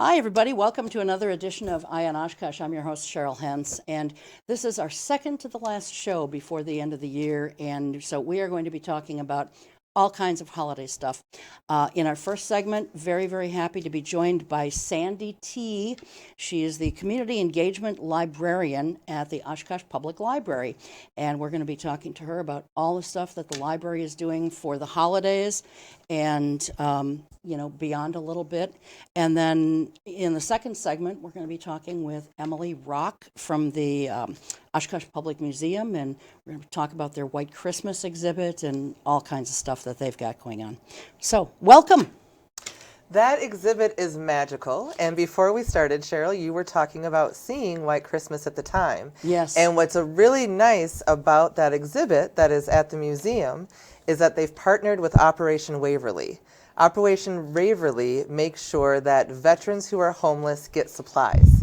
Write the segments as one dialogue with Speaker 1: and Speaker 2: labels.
Speaker 1: Hi, everybody. Welcome to another edition of Eye on Oshkosh. I'm your host, Cheryl Hentz, and this is our second to the last show before the end of the year, and so we are going to be talking about all kinds of holiday stuff. In our first segment, very, very happy to be joined by Sandy T. She is the Community Engagement Librarian at the Oshkosh Public Library, and we're going to be talking to her about all the stuff that the library is doing for the holidays and beyond a little bit. And then in the second segment, we're going to be talking with Emily Rock from the Oshkosh Public Museum, and we're going to talk about their White Christmas exhibit and all kinds of stuff that they've got going on. So, welcome.
Speaker 2: That exhibit is magical, and before we started, Cheryl, you were talking about seeing White Christmas at the time.
Speaker 1: Yes.
Speaker 2: And what's really nice about that exhibit that is at the museum is that they've partnered with Operation Waverly. Operation Waverly makes sure that veterans who are homeless get supplies.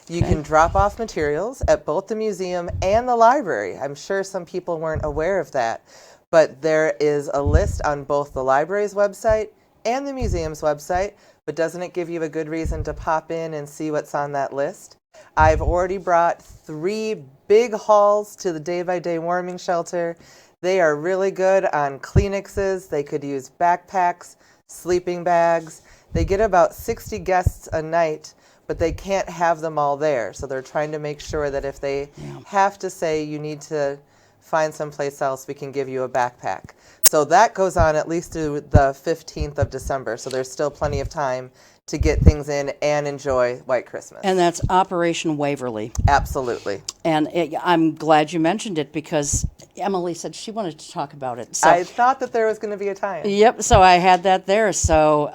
Speaker 2: You can drop off materials at both the museum and the library. I'm sure some people weren't aware of that, but there is a list on both the library's website and the museum's website, but doesn't it give you a good reason to pop in and see what's on that list? I've already brought 3 big hauls to the day-by-day warming shelter. They are really good on Kleenexes. They could use backpacks, sleeping bags. They get about 60 guests a night, but they can't have them all there. So they're trying to make sure that if they have to say you need to find someplace else, we can give you a backpack. So that goes on at least through the 15th of December. So there's still plenty of time to get things in and enjoy White Christmas.
Speaker 1: And that's Operation Waverly.
Speaker 2: Absolutely.
Speaker 1: And I'm glad you mentioned it because Emily said she wanted to talk about it. So,
Speaker 2: I thought that there was going to be a time.
Speaker 1: Yep, so I had that there. So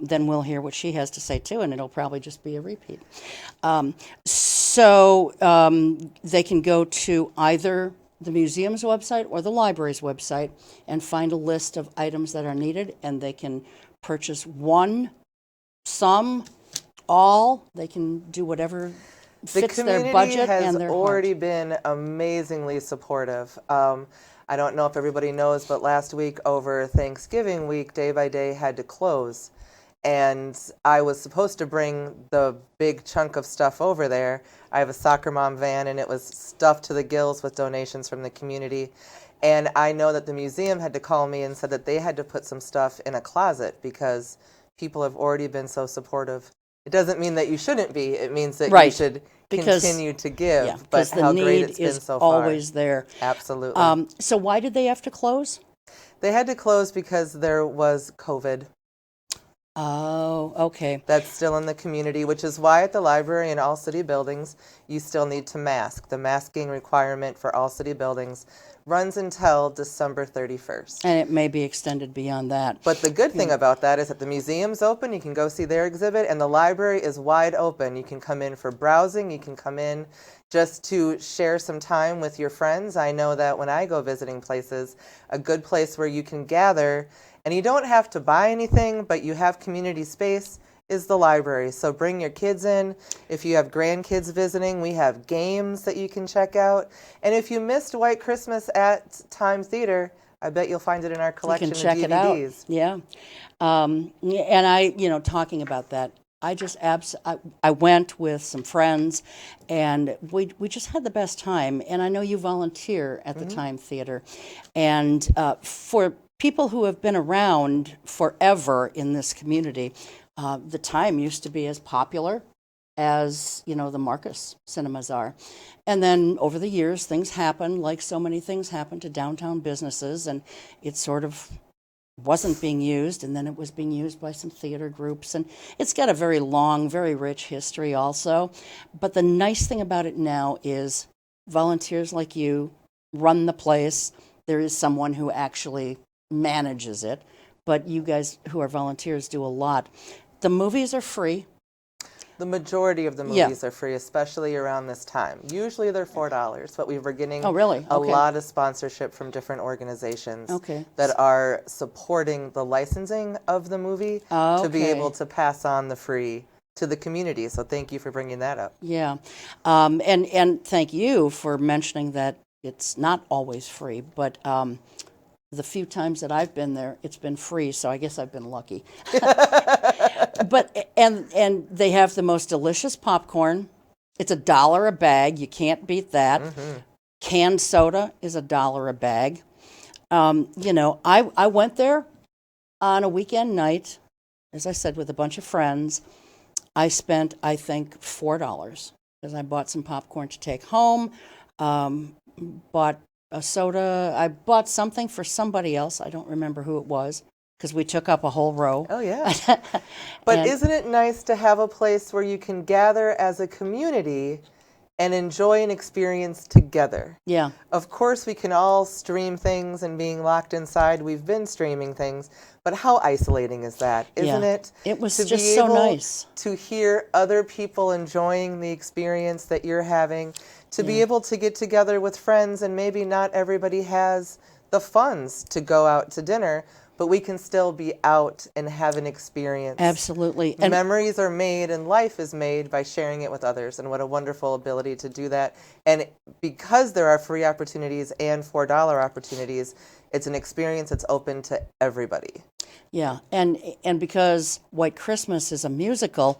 Speaker 1: then we'll hear what she has to say too, and it'll probably just be a repeat. They can go to either the museum's website or the library's website and find a list of items that are needed, and they can purchase one, some, all. They can do whatever fits their budget and their
Speaker 2: has already been amazingly supportive. I don't know if everybody knows, but last week over Thanksgiving week, Day by Day had to close. And I was supposed to bring the big chunk of stuff over there. I have a soccer mom van, and it was stuffed to the gills with donations from the community. And I know that the museum had to call me and said that they had to put some stuff in a closet because people have already been so supportive. It doesn't mean that you shouldn't be. It means that you should continue to give. But how great it's been so far.
Speaker 1: Always there.
Speaker 2: Absolutely.
Speaker 1: So why did they have to close?
Speaker 2: They had to close because there was COVID.
Speaker 1: Oh, okay.
Speaker 2: That's still in the community, which is why at the library and all city buildings, you still need to mask. The masking requirement for all city buildings runs until December 31st.
Speaker 1: And it may be extended beyond that.
Speaker 2: But the good thing about that is that the museum's open, you can go see their exhibit, and the library is wide open. You can come in for browsing, you can come in just to share some time with your friends. I know that when I go visiting places, a good place where you can gather, and you don't have to buy anything, but you have community space, is the library. So bring your kids in. If you have grandkids visiting, we have games that you can check out. And if you missed White Christmas at Time Theater, I bet you'll find it in our collection of DVDs.
Speaker 1: You can check it out. Yeah. And I, talking about that, I went with some friends, and we just had the best time. And I know you volunteer at the Time Theater. And for people who have been around forever in this community, the Time used to be as popular as, the Marcus cinemas are. And then over the years, things happen, like so many things happen to downtown businesses, and it sort of wasn't being used, and then it was being used by some theater groups. And it's got a very long, very rich history also. But the nice thing about it now is volunteers like you run the place. There is someone who actually manages it, but you guys who are volunteers do a lot. The movies are free.
Speaker 2: The majority of the movies are free, especially around this time. Usually they're $4, but we were getting a lot of sponsorship from different organizations that are supporting the licensing of the movie to be able to pass on the free to the community. So thank you for bringing that up.
Speaker 1: Yeah, and thank you for mentioning that it's not always free, but the few times that I've been there, it's been free, so I guess I've been lucky. But and they have the most delicious popcorn. It's $1 a bag. You can't beat that. Canned soda is $1 a bag. I went there on a weekend night, as I said, with a bunch of friends. I spent, I think, $4 because I bought some popcorn to take home, bought a soda. I bought something for somebody else. I don't remember who it was because we took up a whole row.
Speaker 2: Oh, yeah. But isn't it nice to have a place where you can gather as a community and enjoy an experience together?
Speaker 1: Yeah.
Speaker 2: Of course, we can all stream things, and being locked inside, we've been streaming things, but how isolating is that, isn't it?
Speaker 1: It was
Speaker 2: to
Speaker 1: just
Speaker 2: be
Speaker 1: so
Speaker 2: able
Speaker 1: nice
Speaker 2: to hear other people enjoying the experience that you're having, to be able to get together with friends, and maybe not everybody has the funds to go out to dinner, but we can still be out and have an experience.
Speaker 1: Absolutely. And
Speaker 2: memories are made and life is made by sharing it with others, and what a wonderful ability to do that. And because there are free opportunities and $4 opportunities, it's an experience that's open to everybody.
Speaker 1: yeah, and because White Christmas is a musical,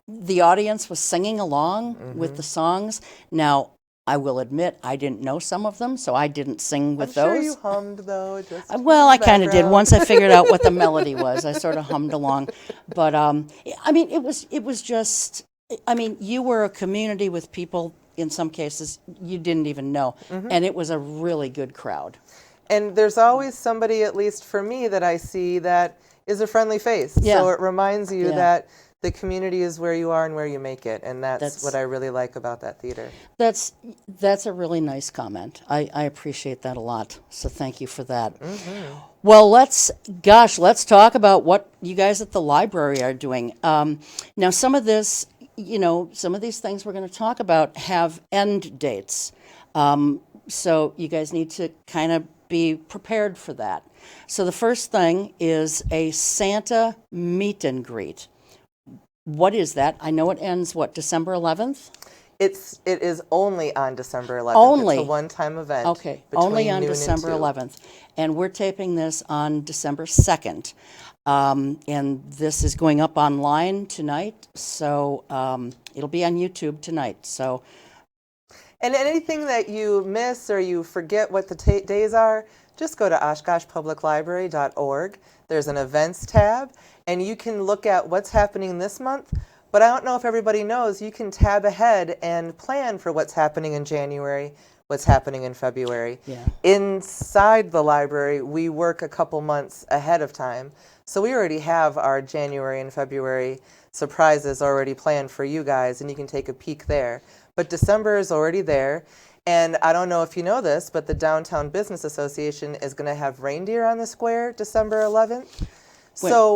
Speaker 1: the audience was singing along with the songs. Now, I will admit I didn't know some of them, so I didn't sing with
Speaker 2: I'm sure
Speaker 1: those.
Speaker 2: you hummed, though. Just
Speaker 1: Well, I kind of did.
Speaker 2: background.
Speaker 1: Once I figured out what the melody was, I sort of hummed along. But I mean, it was just. I mean, you were a community with people. In some cases, you didn't even know, and it was a really good crowd.
Speaker 2: And there's always somebody, at least for me, that I see that is a friendly face.
Speaker 1: Yeah.
Speaker 2: So it reminds you
Speaker 1: Yeah.
Speaker 2: that the community is where you are and where you make it. And that's
Speaker 1: That's-
Speaker 2: what I really like about that theater.
Speaker 1: That's a really nice comment. I appreciate that a lot. So thank you for that. Well, let's talk about what you guys at the library are doing. Now, some of this, some of these things we're going to talk about have end dates. So you guys need to kind of be prepared for that. So the first thing is a Santa meet and greet. What is that? I know it ends, December 11th?
Speaker 2: It is only on December 11th.
Speaker 1: Only?
Speaker 2: It's a one-time event.
Speaker 1: Okay,
Speaker 2: between
Speaker 1: only on
Speaker 2: noon and
Speaker 1: December
Speaker 2: 2.
Speaker 1: 11th. And we're taping this on December 2nd. And this is going up online tonight, so it'll be on YouTube tonight. So,
Speaker 2: And anything that you miss or you forget what the days are, just go to OshkoshPublicLibrary.org. There's an events tab, and you can look at what's happening this month. But I don't know if everybody knows, you can tab ahead and plan for what's happening in January, what's happening in February.
Speaker 1: Yeah.
Speaker 2: Inside the library, we work a couple months ahead of time. So we already have our January and February surprises already planned for you guys, and you can take a peek there. But December is already there. And I don't know if you know this, but the Downtown Business Association is going to have reindeer on the square December 11th.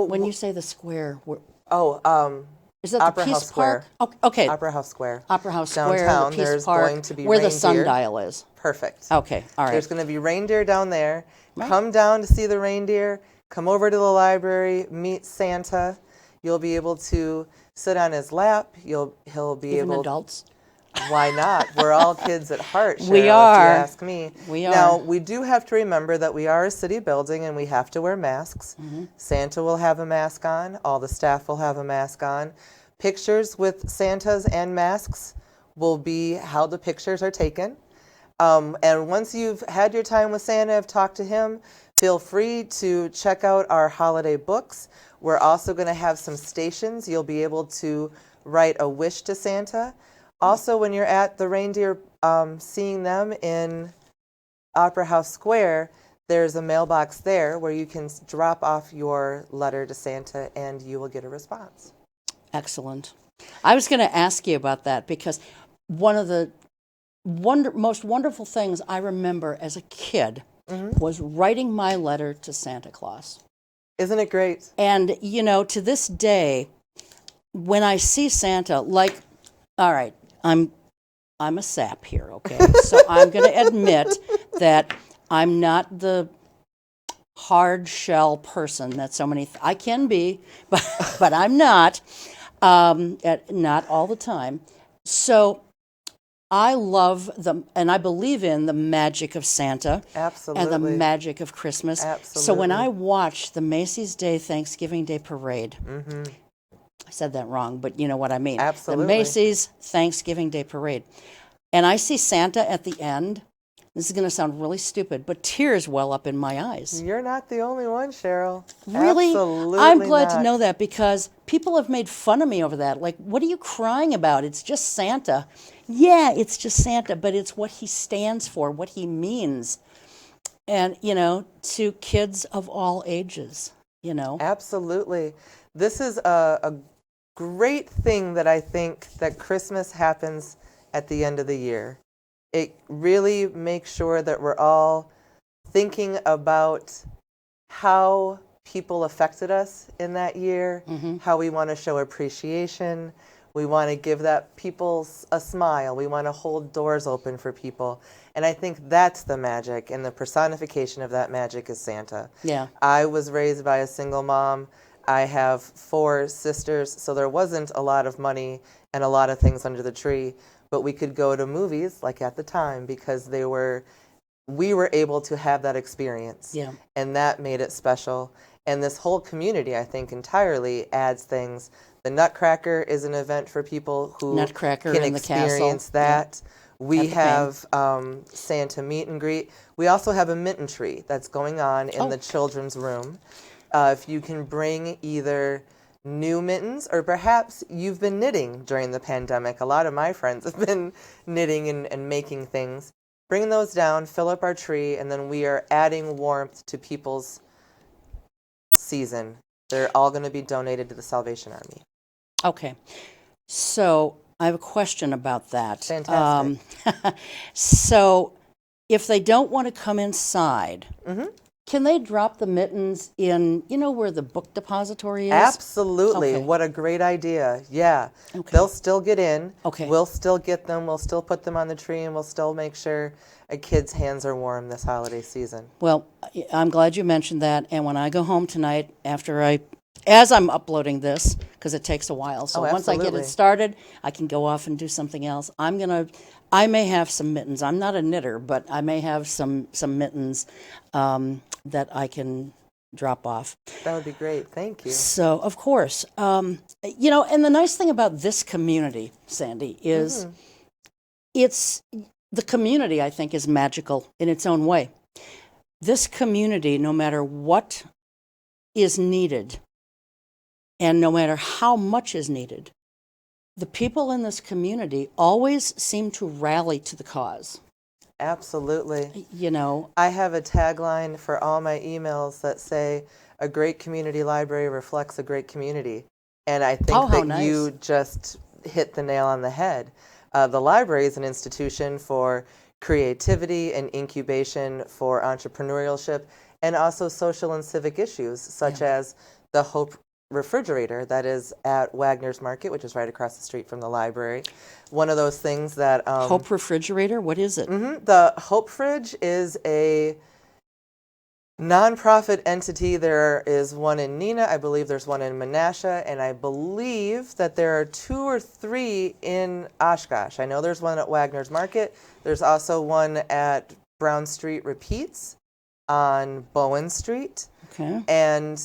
Speaker 1: when you say the square, is that
Speaker 2: Opera
Speaker 1: the Peace
Speaker 2: House Square.
Speaker 1: Park? Okay,
Speaker 2: Opera House Square.
Speaker 1: Opera House Square,
Speaker 2: Downtown,
Speaker 1: the Peace
Speaker 2: there's
Speaker 1: Park,
Speaker 2: going to be
Speaker 1: where the
Speaker 2: reindeer.
Speaker 1: sundial is.
Speaker 2: Perfect.
Speaker 1: Okay, all right.
Speaker 2: There's going to be reindeer down there.
Speaker 1: Right.
Speaker 2: Come down to see the reindeer. Come over to the library. Meet Santa. You'll be able to sit on his lap. He'll be
Speaker 1: Even
Speaker 2: able.
Speaker 1: adults?
Speaker 2: Why not? We're all kids at heart, Cheryl,
Speaker 1: We are.
Speaker 2: if you ask me.
Speaker 1: We are.
Speaker 2: Now, we do have to remember that we are a city building and we have to wear masks. Santa will have a mask on. All the staff will have a mask on. Pictures with Santas and masks will be how the pictures are taken. And once you've had your time with Santa, have talked to him, feel free to check out our holiday books. We're also going to have some stations. You'll be able to write a wish to Santa. Also, when you're at the reindeer, seeing them in Opera House Square, there's a mailbox there where you can drop off your letter to Santa and you will get a response.
Speaker 1: Excellent. I was going to ask you about that because one of the most wonderful things I remember as a kid was writing my letter to Santa Claus.
Speaker 2: Isn't it great?
Speaker 1: And, to this day, when I see Santa, all right, I'm a sap here, okay? So I'm going to admit that I'm not the hard shell person that so many I can be, but I'm not. Not all the time. So I love and I believe in the magic of Santa.
Speaker 2: Absolutely.
Speaker 1: And the magic of Christmas.
Speaker 2: Absolutely.
Speaker 1: So when I watch the Macy's Day Thanksgiving Day Parade, I said that wrong, but you know what I mean.
Speaker 2: Absolutely.
Speaker 1: The Macy's Thanksgiving Day Parade. And I see Santa at the end. This is going to sound really stupid, but tears well up in my eyes.
Speaker 2: You're not the only one, Cheryl.
Speaker 1: Really?
Speaker 2: Absolutely
Speaker 1: I'm glad to
Speaker 2: not.
Speaker 1: know that, because people have made fun of me over that. Like, what are you crying about? It's just Santa. Yeah, it's just Santa, but it's what he stands for, what he means. And, you know, to kids of all ages, you know.
Speaker 2: Absolutely. This is a great thing that I think that Christmas happens at the end of the year. It really makes sure that we're all thinking about how people affected us in that year, how we want to show appreciation. We want to give that people a smile. We want to hold doors open for people. And I think that's the magic, and the personification of that magic is Santa.
Speaker 1: Yeah.
Speaker 2: I was raised by a single mom. I have 4 sisters, so there wasn't a lot of money and a lot of things under the tree. But we could go to movies, like at the time, because we were able to have that experience.
Speaker 1: Yeah.
Speaker 2: And that made it special. And this whole community, I think, entirely adds things. The Nutcracker is an event for people who
Speaker 1: Nutcracker
Speaker 2: can
Speaker 1: in the
Speaker 2: experience
Speaker 1: castle.
Speaker 2: that. We
Speaker 1: At the
Speaker 2: have Santa meet and greet. We also have a mitten tree that's going on in
Speaker 1: Oh.
Speaker 2: the children's room. If you can bring either new mittens, or perhaps you've been knitting during the pandemic. A lot of my friends have been knitting and making things. Bring those down, fill up our tree, and then we are adding warmth to people's season. They're all going to be donated to the Salvation Army.
Speaker 1: Okay. So I have a question about that.
Speaker 2: Fantastic.
Speaker 1: So if they don't want to come inside, can they drop the mittens in, you know, where the book depository is?
Speaker 2: Absolutely.
Speaker 1: Okay.
Speaker 2: What a great idea. Yeah.
Speaker 1: Okay.
Speaker 2: They'll still get in.
Speaker 1: Okay.
Speaker 2: We'll still get them. We'll still put them on the tree, and we'll still make sure a kid's hands are warm this holiday season.
Speaker 1: Well, I'm glad you mentioned that. And when I go home tonight, as I'm uploading this, because it takes a while, so once I get
Speaker 2: absolutely.
Speaker 1: it started, I can go off and do something else. I may have some mittens. I'm not a knitter, but I may have some mittens that I can drop off.
Speaker 2: That would be great. Thank you.
Speaker 1: So, of course, you know, and the nice thing about this community, Sandy, is the community, I think, is magical in its own way. This community, no matter what is needed, and no matter how much is needed, the people in this community always seem to rally to the cause.
Speaker 2: Absolutely.
Speaker 1: You know,
Speaker 2: I have a tagline for all my emails that say, "A great community library reflects a great community." And I think
Speaker 1: how
Speaker 2: that
Speaker 1: nice.
Speaker 2: you just hit the nail on the head. The library is an institution for creativity and incubation for entrepreneurship, and also social and civic issues, such as the Hope refrigerator that is at Wagner's Market, which is right across the street from the library. One of those things that
Speaker 1: Hope refrigerator, what is it?
Speaker 2: The Hope Fridge is a nonprofit entity. There is one in Neenah, I believe there's one in Menasha, and I believe that there are 2 or 3 in Oshkosh. I know there's one at Wagner's Market. There's also one at Brown Street Repeats on Bowen Street.
Speaker 1: Okay.
Speaker 2: And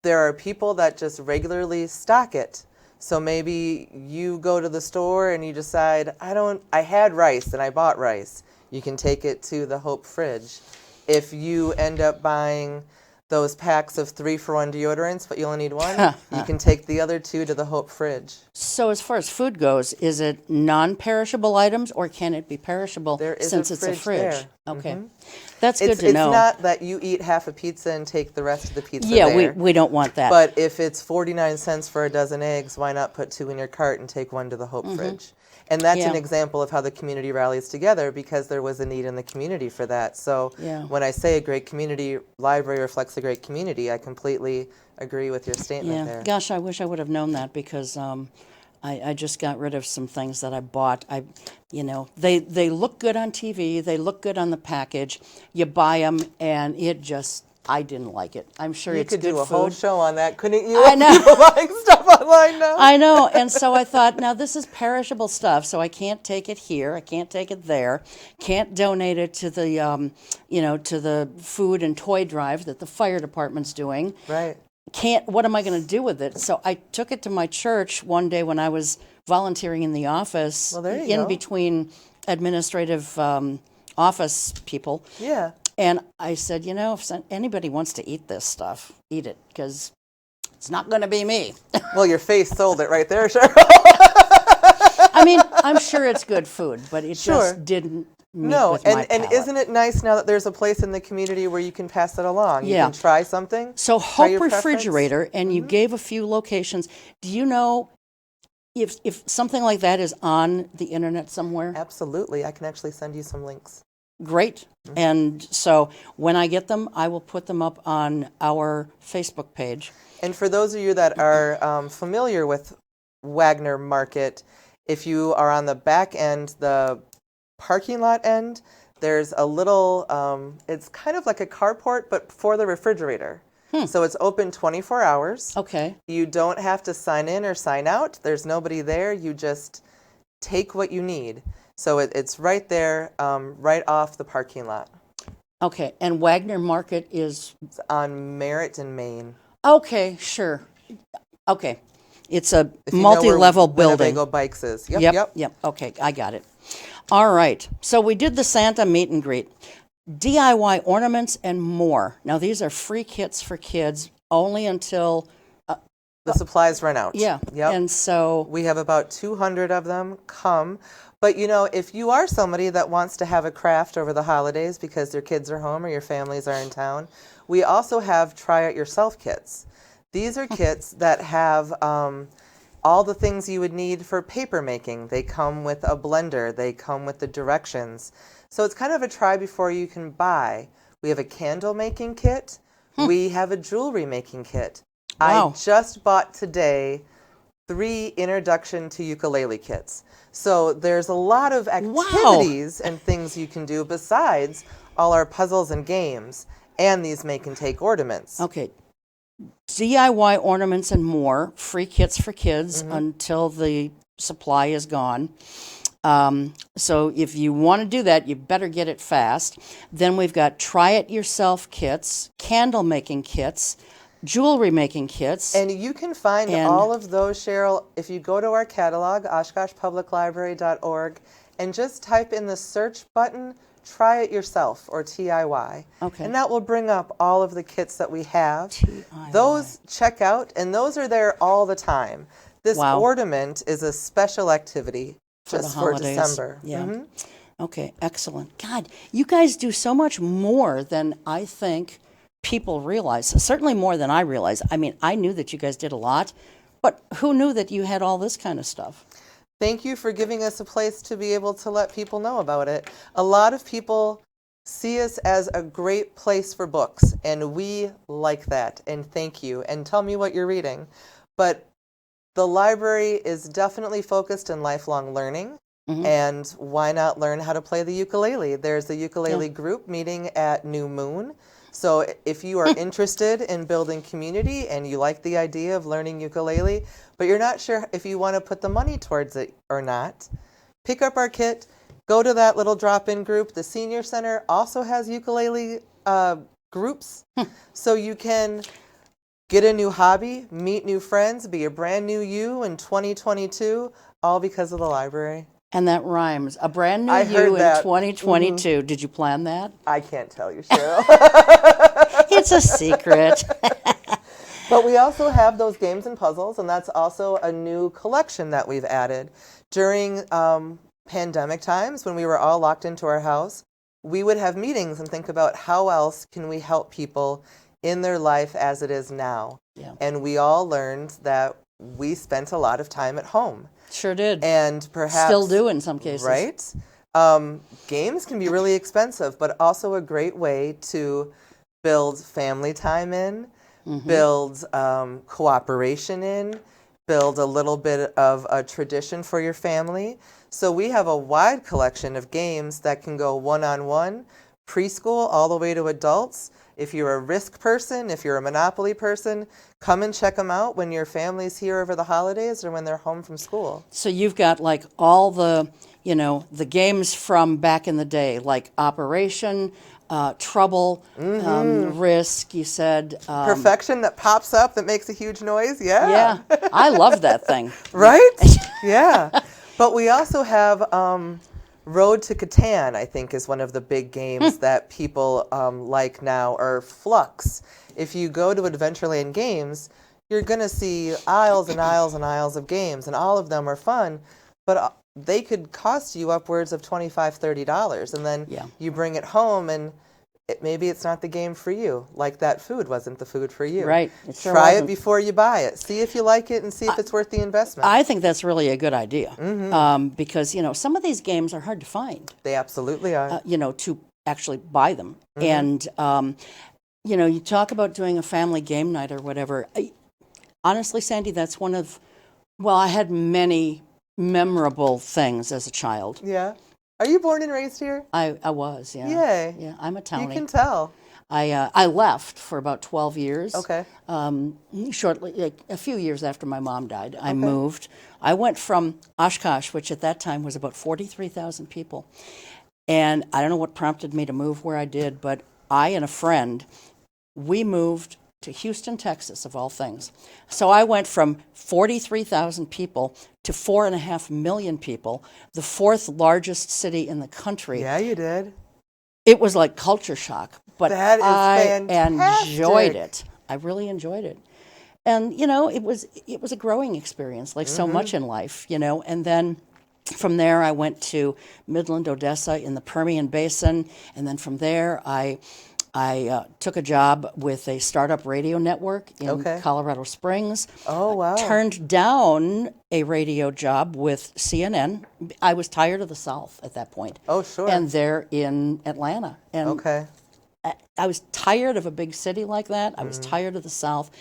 Speaker 2: there are people that just regularly stock it. So maybe you go to the store and you decide, I had rice and I bought rice. You can take it to the Hope Fridge. If you end up buying those packs of 3-for-1 deodorants, but you only need 1, you can take the other 2 to the Hope Fridge.
Speaker 1: So as far as food goes, is it non-perishable items, or can it be perishable
Speaker 2: There is
Speaker 1: since
Speaker 2: a
Speaker 1: it's a
Speaker 2: fridge
Speaker 1: fridge?
Speaker 2: there.
Speaker 1: Okay. That's good to
Speaker 2: It's
Speaker 1: know.
Speaker 2: not that you eat half a pizza and take the rest of the pizza
Speaker 1: Yeah,
Speaker 2: there.
Speaker 1: we don't want that.
Speaker 2: But if it's 49 cents for a dozen eggs, why not put 2 in your cart and take 1 to the Hope Fridge? And that's an
Speaker 1: Yeah.
Speaker 2: example of how the community rallies together, because there was a need in the community for that. So
Speaker 1: Yeah.
Speaker 2: when I say a great community library reflects a great community, I completely agree with your statement there.
Speaker 1: Gosh, I wish I would have known that, because I just got rid of some things that I bought. They look good on TV. They look good on the package. You buy them, and I didn't like it. I'm sure
Speaker 2: You
Speaker 1: it's
Speaker 2: could
Speaker 1: good
Speaker 2: do a
Speaker 1: food.
Speaker 2: whole show on that, couldn't you?
Speaker 1: I know.
Speaker 2: People buying stuff online now.
Speaker 1: I know, and so I thought, now this is perishable stuff, so I can't take it here, I can't take it there, can't donate it to the, to the food and toy drive that the fire department's doing.
Speaker 2: Right.
Speaker 1: what am I going to do with it? So I took it to my church one day when I was volunteering in the office,
Speaker 2: Well, there you
Speaker 1: in
Speaker 2: go.
Speaker 1: between administrative office people.
Speaker 2: Yeah.
Speaker 1: And I said, if anybody wants to eat this stuff, eat it, because it's not going to be me.
Speaker 2: Well, your face sold it right there, Cheryl.
Speaker 1: I mean, I'm sure it's good food, but it
Speaker 2: Sure.
Speaker 1: just didn't meet
Speaker 2: No,
Speaker 1: with my
Speaker 2: and
Speaker 1: palate.
Speaker 2: isn't it nice now that there's a place in the community where you can pass it along? You
Speaker 1: Yeah.
Speaker 2: can try something.
Speaker 1: So
Speaker 2: try
Speaker 1: Hope
Speaker 2: your preference.
Speaker 1: Refrigerator, and you gave a few locations. Do you know if something like that is on the internet somewhere?
Speaker 2: Absolutely. I can actually send you some links.
Speaker 1: Great. And so when I get them, I will put them up on our Facebook page.
Speaker 2: And for those of you that are familiar with Wagner Market, if you are on the back end, the parking lot end, there's a little, it's kind of like a carport, but for the refrigerator. So it's open 24 hours.
Speaker 1: Okay.
Speaker 2: You don't have to sign in or sign out. There's nobody there. You just take what you need. So it's right there, right off the parking lot.
Speaker 1: Okay. And Wagner Market is...
Speaker 2: It's on Merritt and Main.
Speaker 1: Okay, sure. Okay. It's a
Speaker 2: If you know where
Speaker 1: multi-level building.
Speaker 2: Winnebago Bikes is. Yep.
Speaker 1: Okay, I got it. All right. So we did the Santa meet and greet. DIY ornaments and more. Now, these are free kits for kids only until...
Speaker 2: The supplies run out.
Speaker 1: Yeah.
Speaker 2: Yep.
Speaker 1: And so...
Speaker 2: We have about 200 of them come. But, if you are somebody that wants to have a craft over the holidays because their kids are home or your families are in town, we also have try it yourself kits. These are kits that have all the things you would need for paper making. They come with a blender. They come with the directions. So it's kind of a try before you can buy. We have a candle making kit. We have a jewelry making kit.
Speaker 1: Wow.
Speaker 2: I just bought today 3 introduction to ukulele kits. So there's a lot of activities and things you can do besides all our puzzles and games and these make and take ornaments.
Speaker 1: Okay. DIY ornaments and more, free kits for kids until the supply is gone. So if you want to do that, you better get it fast. Then we've got try it yourself kits, candle making kits, jewelry making kits.
Speaker 2: And you can find all of those, Cheryl, if you go to our catalog, oshkoshpubliclibrary.org, and just type in the search button, try it yourself, or TIY.
Speaker 1: Okay.
Speaker 2: And that will bring up all of the kits that we have.
Speaker 1: TIY.
Speaker 2: Those check out, and those are there all the time. This
Speaker 1: Wow.
Speaker 2: ornament is a special activity
Speaker 1: For the
Speaker 2: just for
Speaker 1: holidays.
Speaker 2: December.
Speaker 1: Yeah.
Speaker 2: Mhm.
Speaker 1: Okay, excellent. God, you guys do so much more than I think people realize. Certainly more than I realize. I mean, I knew that you guys did a lot, but who knew that you had all this kind of stuff?
Speaker 2: Thank you for giving us a place to be able to let people know about it. A lot of people see us as a great place for books, and we like that, and thank you. And tell me what you're reading. But the library is definitely focused in lifelong learning, and why not learn how to play the ukulele? There's a ukulele group meeting at New Moon. So if you are interested in building community and you like the idea of learning ukulele, but you're not sure if you want to put the money towards it or not, pick up our kit, go to that little drop-in group. The Senior Center also has ukulele groups, so you can get a new hobby, meet new friends, be a brand new you in 2022, all because of the library.
Speaker 1: And that rhymes. A brand new
Speaker 2: I heard
Speaker 1: you in
Speaker 2: that.
Speaker 1: 2022. Did you plan that?
Speaker 2: I can't tell you, Cheryl.
Speaker 1: It's a secret.
Speaker 2: But we also have those games and puzzles, and that's also a new collection that we've added. During pandemic times, when we were all locked into our house, we would have meetings and think about how else can we help people in their life as it is now.
Speaker 1: Yeah.
Speaker 2: And we all learned that we spent a lot of time at home.
Speaker 1: Sure did.
Speaker 2: And perhaps...
Speaker 1: Still do in some cases.
Speaker 2: Right? Games can be really expensive, but also a great way to build family time in, build cooperation in, build a little bit of a tradition for your family. So we have a wide collection of games that can go one-on-one, preschool all the way to adults. If you're a Risk person, if you're a Monopoly person, come and check them out when your family's here over the holidays or when they're home from school.
Speaker 1: So you've got like all the, the games from back in the day, like Operation, trouble, risk. You said
Speaker 2: Perfection that pops up that makes a huge noise. Yeah.
Speaker 1: yeah, I love that thing.
Speaker 2: Right? Yeah. But we also have Road to Catan, I think, is one of the big games that people like now, or Flux. If you go to Adventureland Games, you're going to see aisles and aisles and aisles of games, and all of them are fun, but they could cost you upwards of $25, $30, and then you bring it home, and maybe it's not the game for you, like that food wasn't the food for you.
Speaker 1: Right. It sure
Speaker 2: Try
Speaker 1: wasn't.
Speaker 2: it before you buy it. See if you like it and see if it's worth the investment.
Speaker 1: I think that's really a good idea because, some of these games are hard to find.
Speaker 2: They absolutely are.
Speaker 1: To actually buy them. And, you talk about doing a family game night or whatever. Honestly, Sandy, that's I had many memorable things as a child.
Speaker 2: Yeah. Are you born and raised here?
Speaker 1: I was, yeah.
Speaker 2: Yay.
Speaker 1: Yeah, I'm a townie.
Speaker 2: You can tell.
Speaker 1: I left for about 12 years.
Speaker 2: Okay.
Speaker 1: Shortly, a few years after my mom died, I moved. I went from Oshkosh, which at that time was about 43,000 people. And I don't know what prompted me to move where I did, but I and a friend, we moved to Houston, Texas, of all things. So I went from 43,000 people to 4.5 million people, the fourth largest city in the country.
Speaker 2: Yeah, you did.
Speaker 1: It was like culture shock, but
Speaker 2: That is fantastic.
Speaker 1: enjoyed it. I really enjoyed it. And, it was a growing experience, like so much in life, and then from there I went to Midland, Odessa in the Permian Basin, and then from there I took a job with a startup radio network in Colorado Springs.
Speaker 2: Oh, wow.
Speaker 1: Turned down a radio job with CNN. I was tired of the South at that point.
Speaker 2: Oh, sure.
Speaker 1: And they're in Atlanta. And I was tired of a big city like that. I was tired of the South.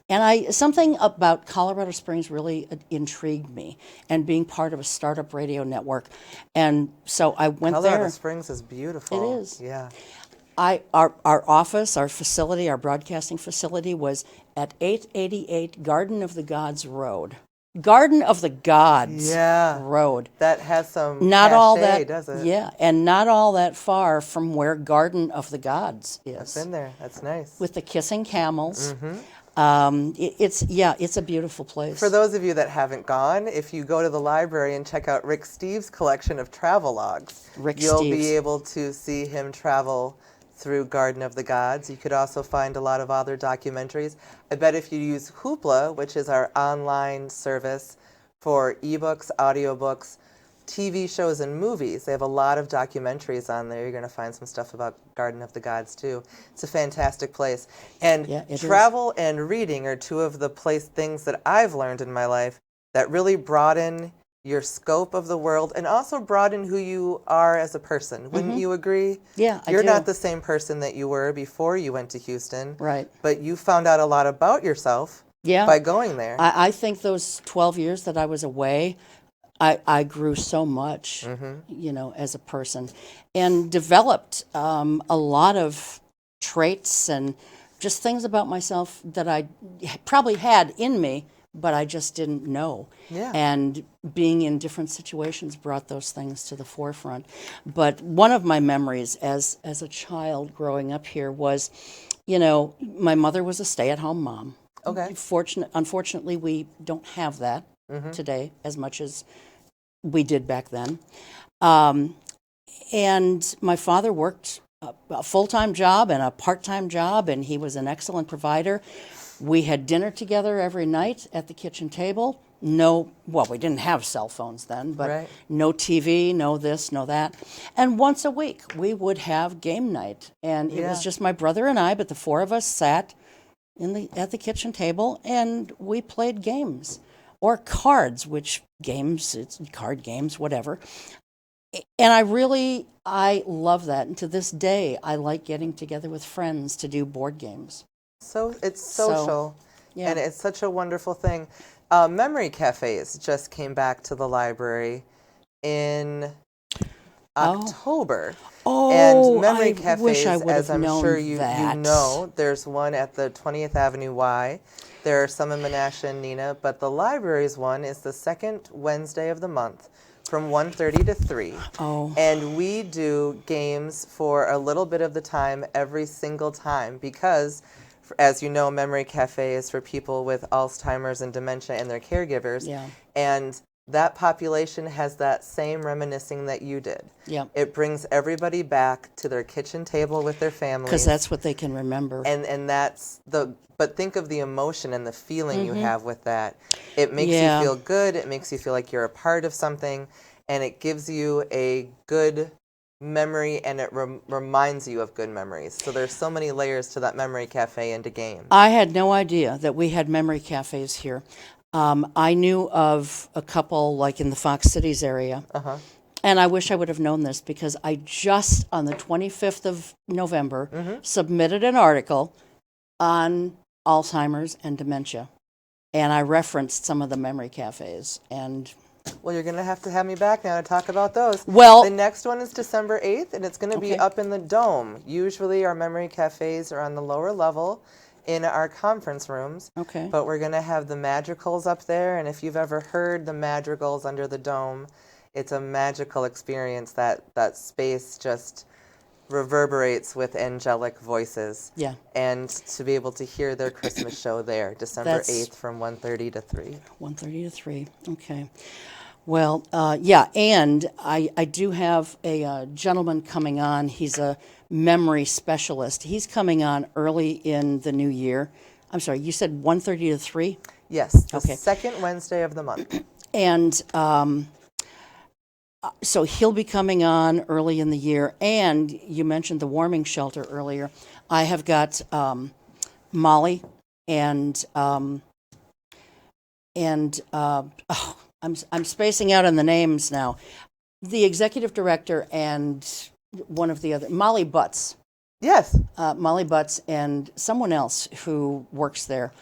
Speaker 1: And something about Colorado Springs really intrigued me, and being part of a startup radio network. And so I went there.
Speaker 2: Colorado Springs is beautiful.
Speaker 1: It is.
Speaker 2: Yeah.
Speaker 1: Our office, our facility, our broadcasting facility was at 888 Garden of the Gods Road. Garden of the Gods Road.
Speaker 2: That has some
Speaker 1: not
Speaker 2: cachet,
Speaker 1: all that,
Speaker 2: does it?
Speaker 1: Yeah, and not all that far from where Garden of the Gods is.
Speaker 2: That's in there. That's nice.
Speaker 1: With the kissing camels. It's a beautiful place.
Speaker 2: For those of you that haven't gone, if you go to the library and check out Rick Steves' collection of travel logs, you'll be able to see him travel through Garden of the Gods. You could also find a lot of other documentaries. I bet if you use Hoopla, which is our online service for ebooks, audiobooks, TV shows, and movies, they have a lot of documentaries on there. You're going to find some stuff about Garden of the Gods, too. It's a fantastic place. And travel and reading are two of the things that I've learned in my life that really broaden your scope of the world and also broaden who you are as a person. Wouldn't you agree?
Speaker 1: Yeah, I do.
Speaker 2: You're not the same person that you were before you went to Houston.
Speaker 1: Right.
Speaker 2: But you found out a lot about yourself by going there.
Speaker 1: I think those 12 years that I was away, I grew so much, as a person, and developed a lot of traits and just things about myself that I probably had in me, but I just didn't know.
Speaker 2: Yeah.
Speaker 1: And being in different situations brought those things to the forefront. But one of my memories as a child growing up here was, my mother was a stay-at-home mom.
Speaker 2: Okay.
Speaker 1: Unfortunately, we don't have that today as much as we did back then. And my father worked a full-time job and a part-time job, and he was an excellent provider. We had dinner together every night at the kitchen table. We didn't have cell phones then, but no TV, no this, no that. And once a week, we would have game night. And it was just my brother and I, but the four of us sat at the kitchen table, and we played games. Or cards, it's card games, whatever. And I love that. And to this day, I like getting together with friends to do board games.
Speaker 2: So it's social, and it's such a wonderful thing. Memory cafes just came back to the library in October. And memory cafes, as I'm sure you know, there's one at the 20th Avenue Y. There are some in Menasha and Neenah, but the library's one is the second Wednesday of the month from 1:30 to 3.
Speaker 1: Oh.
Speaker 2: And we do games for a little bit of the time every single time because, as you know, Memory Cafe is for people with Alzheimer's and dementia and their caregivers.
Speaker 1: Yeah.
Speaker 2: And that population has that same reminiscing that you did.
Speaker 1: Yeah.
Speaker 2: It brings everybody back to their kitchen table with their families.
Speaker 1: Because that's what they can remember.
Speaker 2: And that's but think of the emotion and the feeling you have with that. It makes
Speaker 1: Yeah.
Speaker 2: you feel good. It makes you feel like you're a part of something. And it gives you a good memory, and it reminds you of good memories. So there's so many layers to that Memory Cafe and to games.
Speaker 1: I had no idea that we had memory cafes here. I knew of a couple like in the Fox Cities area.
Speaker 2: Uh-huh.
Speaker 1: And I wish I would have known this because I just on the 25th of November submitted an article on Alzheimer's and dementia. And I referenced some of the memory cafes. And
Speaker 2: Well, you're going to have me back now to talk about those.
Speaker 1: well,
Speaker 2: The next one is December 8th, and it's going to be
Speaker 1: Okay.
Speaker 2: up in the Dome. Usually our memory cafes are on the lower level in our conference rooms.
Speaker 1: okay.
Speaker 2: But we're going to have the madrigals up there, and if you've ever heard the madrigals under the dome, it's a magical experience. That space just reverberates with angelic voices.
Speaker 1: Yeah.
Speaker 2: And to be able to hear their Christmas show there, December
Speaker 1: That's-
Speaker 2: 8th from 1:30 to 3.
Speaker 1: 1:30 to 3. Okay. Well, yeah, and I do have a gentleman coming on. He's a memory specialist. He's coming on early in the new year. I'm sorry, you said 1:30 to 3?
Speaker 2: Yes, the
Speaker 1: Okay.
Speaker 2: second Wednesday of the month.
Speaker 1: And so he'll be coming on early in the year. And you mentioned the warming shelter earlier. I have got Molly and I'm spacing out on the names now. The executive director and one of the other, Molly Butts.
Speaker 2: Yes.
Speaker 1: Molly Butts and someone else who works there.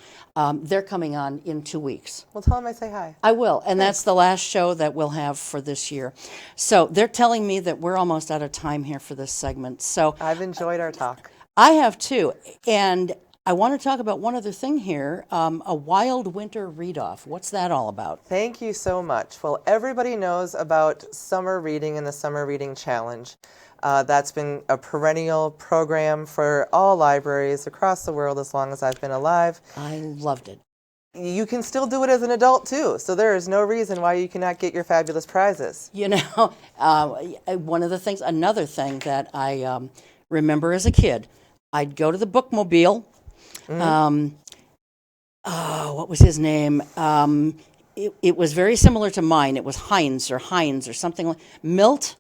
Speaker 1: They're coming on in 2 weeks.
Speaker 2: Well, tell him I say hi.
Speaker 1: I will, and that's the last show that we'll have for this year. So they're telling me that we're almost out of time here for this segment. So
Speaker 2: I've enjoyed our talk.
Speaker 1: I have too, and I want to talk about one other thing here, a wild winter read-off. What's that all about?
Speaker 2: Thank you so much. Well, everybody knows about summer reading and the Summer Reading Challenge. That's been a perennial program for all libraries across the world as long as I've been alive.
Speaker 1: I loved it.
Speaker 2: You can still do it as an adult too, so there is no reason why you cannot get your fabulous prizes.
Speaker 1: You know, one of the things, another thing that I remember as a kid, I'd go to the bookmobile. What was his name? It was very similar to mine. It was Heinz or something like Milt,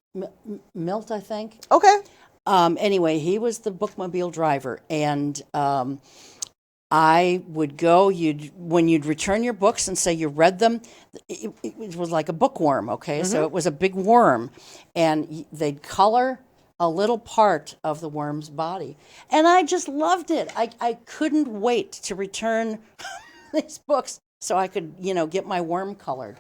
Speaker 1: I think.
Speaker 2: Okay.
Speaker 1: Anyway, he was the bookmobile driver, and I would go. When you'd return your books and say you read them, it was like a bookworm. Okay, so it was a big worm, and they'd color a little part of the worm's body, and I just loved it. I couldn't wait to return these books so I could, get my worm colored.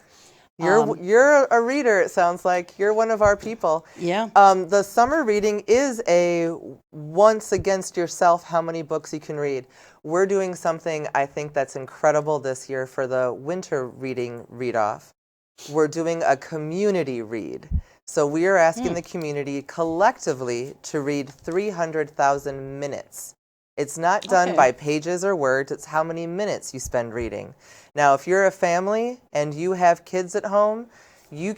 Speaker 2: You're a reader, it sounds like. You're one of our people.
Speaker 1: Yeah.
Speaker 2: The summer reading is a once against yourself how many books you can read. We're doing something I think that's incredible this year for the winter reading read-off. We're doing a community read. So we are asking the community collectively to read 300,000 minutes. It's not done by pages or words, it's how many minutes you spend reading. Now, if you're a family and you have kids at home, you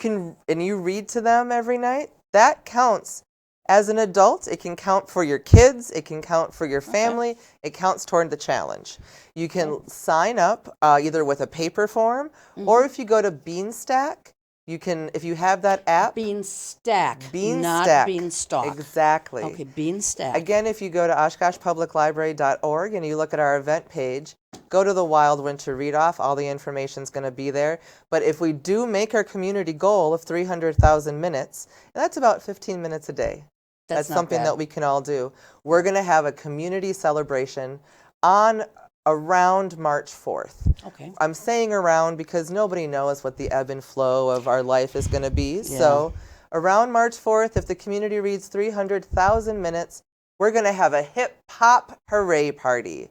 Speaker 2: read to them every night, that counts. As an adult, it can count for your kids, it can count for your family, it counts toward the challenge. You can sign up either with a paper form, or if you go to Beanstack, you can, if you have that app.
Speaker 1: Beanstack,
Speaker 2: Beanstack.
Speaker 1: not beanstalk.
Speaker 2: Exactly.
Speaker 1: Okay, Beanstack.
Speaker 2: Again, if you go to OshkoshPublicLibrary.org and you look at our event page, go to the Wild Winter Read-Off. All the information is going to be there. But if we do make our community goal of 300,000 minutes, that's about 15 minutes a day. That's
Speaker 1: not
Speaker 2: something
Speaker 1: bad.
Speaker 2: that we can all do. We're going to have a community celebration on around March 4th.
Speaker 1: Okay.
Speaker 2: I'm saying around because nobody knows what the ebb and flow of our life is going to be.
Speaker 1: Yeah.
Speaker 2: So around March 4th, if the community reads 300,000 minutes, we're going to have a hip-hop hooray party.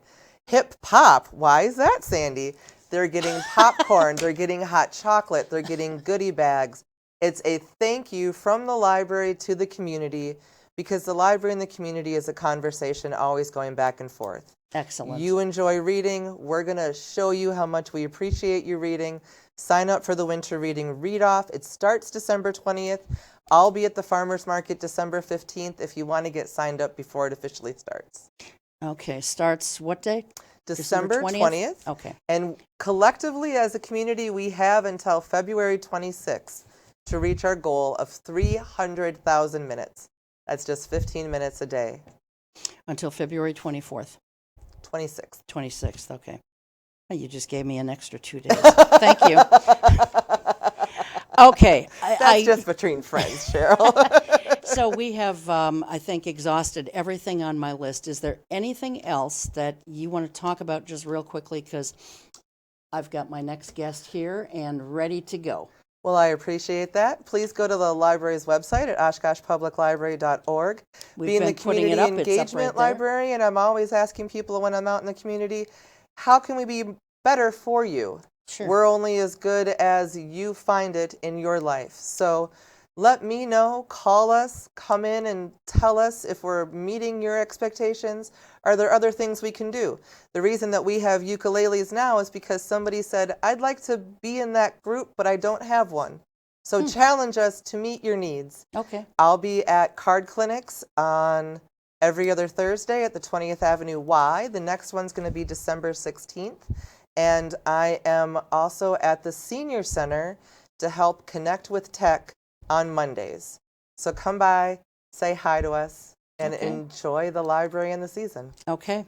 Speaker 2: Hip-hop, why is that, Sandy? They're getting popcorn, they're getting hot chocolate, they're getting goodie bags. It's a thank you from the library to the community, because the library and the community is a conversation always going back and forth.
Speaker 1: Excellent.
Speaker 2: You enjoy reading. We're going to show you how much we appreciate you reading. Sign up for the Winter Reading Read-Off. It starts December 20th. I'll be at the Farmers Market December 15th if you want to get signed up before it officially starts.
Speaker 1: Okay, starts what day?
Speaker 2: December 20th.
Speaker 1: Okay.
Speaker 2: And collectively as a community, we have until February 26th to reach our goal of 300,000 minutes. That's just 15 minutes a day.
Speaker 1: Until February 24th.
Speaker 2: 26th.
Speaker 1: 26th, okay. Oh, you just gave me an extra 2 days. Thank you. Okay.
Speaker 2: That's just between friends, Cheryl.
Speaker 1: So we have, I think, exhausted everything on my list. Is there anything else that you want to talk about just real quickly? Because I've got my next guest here and ready to go.
Speaker 2: Well, I appreciate that. Please go to the library's website at oshkoshpubliclibrary.org. Being the community engagement librarian, I'm always asking people when I'm out in the community, how can we be better for you?
Speaker 1: Sure.
Speaker 2: We're only as good as you find it in your life. So let me know, call us, come in and tell us if we're meeting your expectations. Are there other things we can do? The reason that we have ukuleles now is because somebody said, I'd like to be in that group, but I don't have one. So challenge us to meet your needs.
Speaker 1: Okay.
Speaker 2: I'll be at card clinics on every other Thursday at the 20th Avenue Y. The next one's going to be December 16th. And I am also at the Senior Center to help connect with tech on Mondays. So come by, say hi to us, and enjoy the library and the season.
Speaker 1: Okay.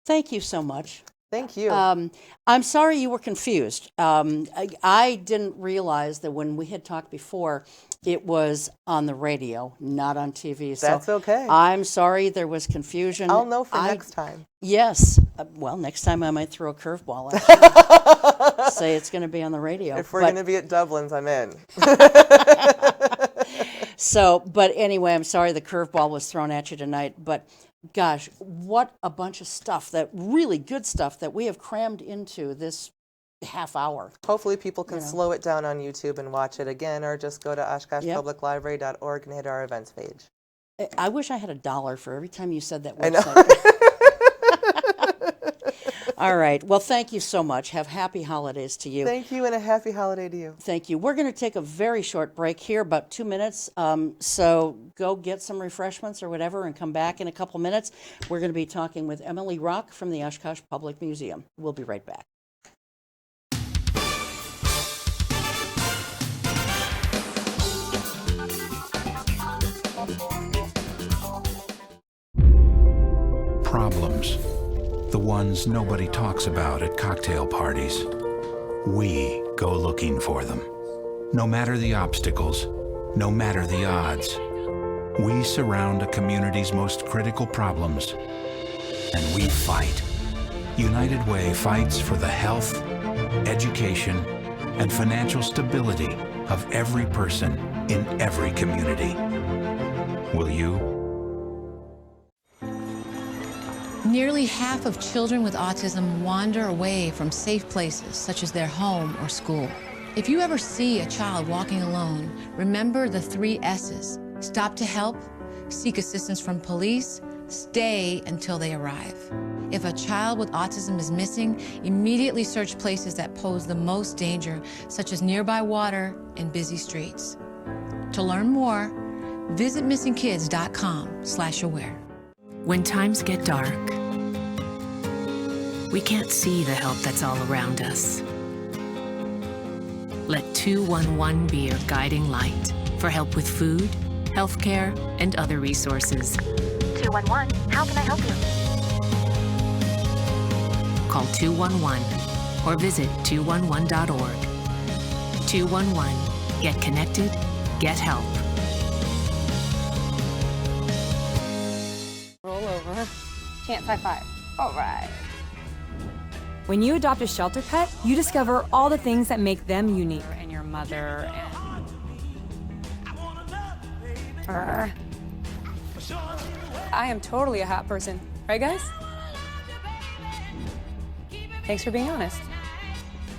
Speaker 1: Thank you so much.
Speaker 2: Thank you.
Speaker 1: I'm sorry you were confused. I didn't realize that when we had talked before, it was on the radio, not on TV. So
Speaker 2: that's okay.
Speaker 1: I'm sorry there was confusion.
Speaker 2: I'll know for next time.
Speaker 1: Yes. Well, next time I might throw a curveball at you. Say it's going to be on the radio.
Speaker 2: If we're going to be at Dublin's, I'm in.
Speaker 1: So, but anyway, I'm sorry the curveball was thrown at you tonight. But gosh, what a bunch of stuff, that really good stuff that we have crammed into this half hour.
Speaker 2: Hopefully people can slow it down on YouTube and watch it again, or just go to oshkoshpubliclibrary.org and hit our events page.
Speaker 1: I wish I had $1 for every time you said that
Speaker 2: website.
Speaker 1: I know. All right. Well, thank you so much. Have happy holidays to you.
Speaker 2: Thank you, and a happy holiday to you.
Speaker 1: Thank you. We're going to take a very short break here, about 2 minutes. So go get some refreshments or whatever and come back in a couple minutes. We're going to be talking with Emily Rock from the Oshkosh Public Museum. We'll be right back.
Speaker 3: Problems. The ones nobody talks about at cocktail parties. We go looking for them. No matter the obstacles, no matter the odds, we surround a community's most critical problems, and we fight. United Way fights for the health, education, and financial stability of every person in every community. Will you?
Speaker 4: Nearly half of children with autism wander away from safe places, such as their home or school. If you ever see a child walking alone, remember the 3 S's. Stop to help, seek assistance from police, stay until they arrive. If a child with autism is missing, immediately search places that pose the most danger, such as nearby water and busy streets. To learn more, visit missingkids.com/aware.
Speaker 5: When times get dark, we can't see the help that's all around us. Let 211 be your guiding light for help with food, healthcare, and other resources.
Speaker 6: 211, how can I help you?
Speaker 5: Call 211 or visit 211.org. 211, get connected, get help.
Speaker 7: Roll over. Chance high five. All right.
Speaker 8: When you adopt a shelter pet, you discover all the things that make them unique.
Speaker 7: And your mother and... I am totally a hot person. Right, guys? Thanks for being honest.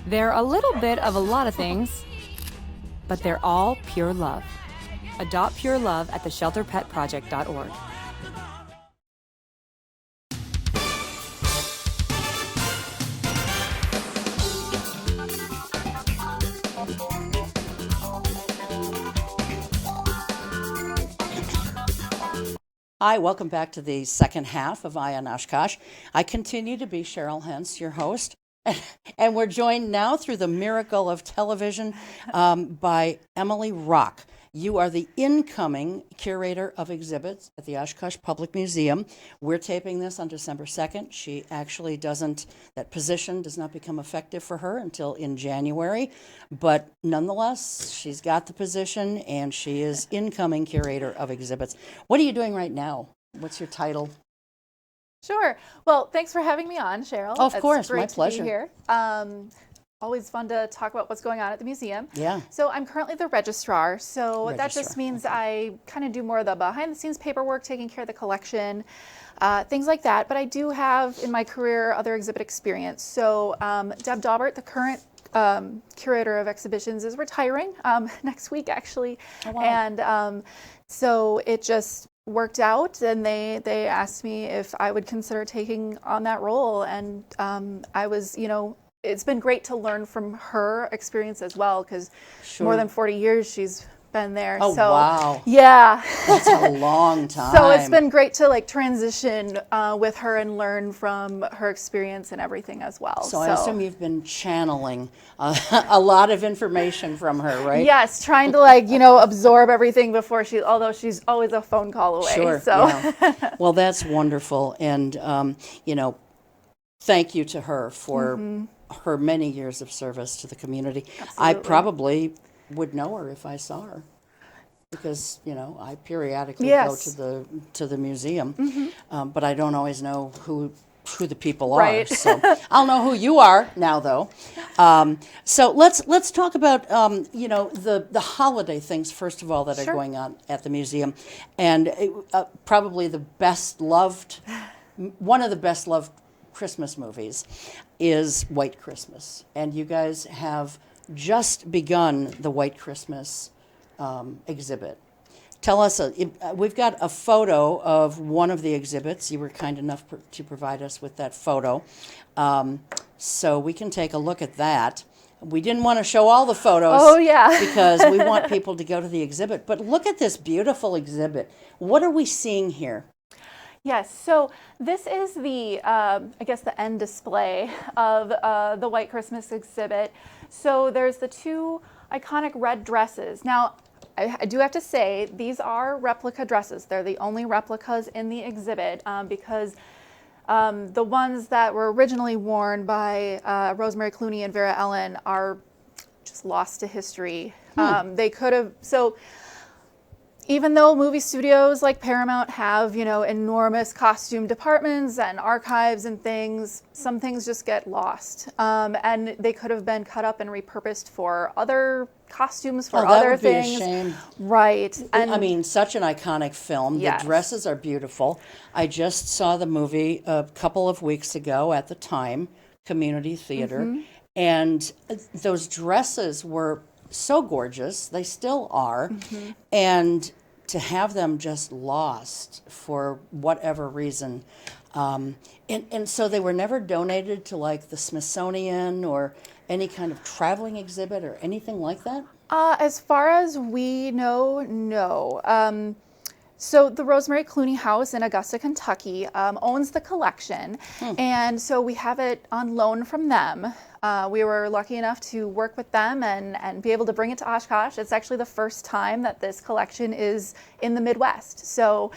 Speaker 8: They're a little bit of a lot of things. but they're all pure love. Adopt pure love at theshelterpetproject.org.
Speaker 1: Hi, welcome back to the second half of Eye on Oshkosh. I continue to be Cheryl Hentz, your host, and we're joined now through the miracle of television by Emily Rock. You are the incoming curator of exhibits at the Oshkosh Public Museum. We're taping this on December 2nd. She actually that position does not become effective for her until in January. But nonetheless, she's got the position and she is incoming curator of exhibits. What are you doing right now? What's your title?
Speaker 9: Sure. Well, thanks for having me on, Cheryl.
Speaker 1: Of course,
Speaker 9: it's great
Speaker 1: my pleasure.
Speaker 9: To be here. Always fun to talk about what's going on at the museum.
Speaker 1: Yeah.
Speaker 9: So I'm currently the registrar. So that just means I kind of do more of the behind the scenes paperwork, taking care of the collection, things like that. But I do have in my career other exhibit experience. So Deb Daubert, the current curator of exhibitions, is retiring next week, actually.
Speaker 1: Oh, wow.
Speaker 9: And so it just worked out, and they asked me if I would consider taking on that role. And I was, it's been great to learn from her experience as well, because more than 40 years she's been there.
Speaker 1: Oh,
Speaker 9: so,
Speaker 1: wow.
Speaker 9: Yeah.
Speaker 1: That's a long time.
Speaker 9: So it's been great to transition with her and learn from her experience and everything as well.
Speaker 1: So I assume you've been channeling a lot of information from her, right?
Speaker 9: Yes, trying to absorb everything before although she's always a phone call away.
Speaker 1: Sure.
Speaker 9: So.
Speaker 1: Yeah. Well, that's wonderful. And, thank you to her for her many years of service to the community.
Speaker 9: Absolutely.
Speaker 1: I probably would know her if I saw her, because I periodically go to the museum, but I don't always know who the people are.
Speaker 9: Right.
Speaker 1: So I'll know who you are now, though. So let's talk about the holiday things first of all that are going on at the museum, and probably one of the best loved Christmas movies is White Christmas, and you guys have just begun the White Christmas exhibit. Tell us, we've got a photo of one of the exhibits. You were kind enough to provide us with that photo, so we can take a look at that. We didn't want to show all the photos because we want people to go to the exhibit, but look at this beautiful exhibit. What are we seeing here?
Speaker 9: Yes, so this is the end display of the White Christmas exhibit. So there's the two iconic red dresses. Now, I do have to say, these are replica dresses. They're the only replicas in the exhibit because the ones that were originally worn by Rosemary Clooney and Vera Ellen are just lost to history. They could have... Even though movie studios like Paramount have, enormous costume departments and archives and things, some things just get lost. And they could have been cut up and repurposed for other costumes, for other things.
Speaker 1: That would be a shame.
Speaker 9: Right.
Speaker 1: And such an iconic film.
Speaker 9: Yes.
Speaker 1: The dresses are beautiful. I just saw the movie a couple of weeks ago at the Time Community Theater, and those dresses were so gorgeous. They still are. And to have them just lost for whatever reason. And so they were never donated to the Smithsonian or any kind of traveling exhibit or anything like that?
Speaker 9: As far as we know, no. So the Rosemary Clooney House in Augusta, Kentucky owns the collection. And so we have it on loan from them. We were lucky enough to work with them and be able to bring it to Oshkosh. It's actually the first time that this collection is in the Midwest. So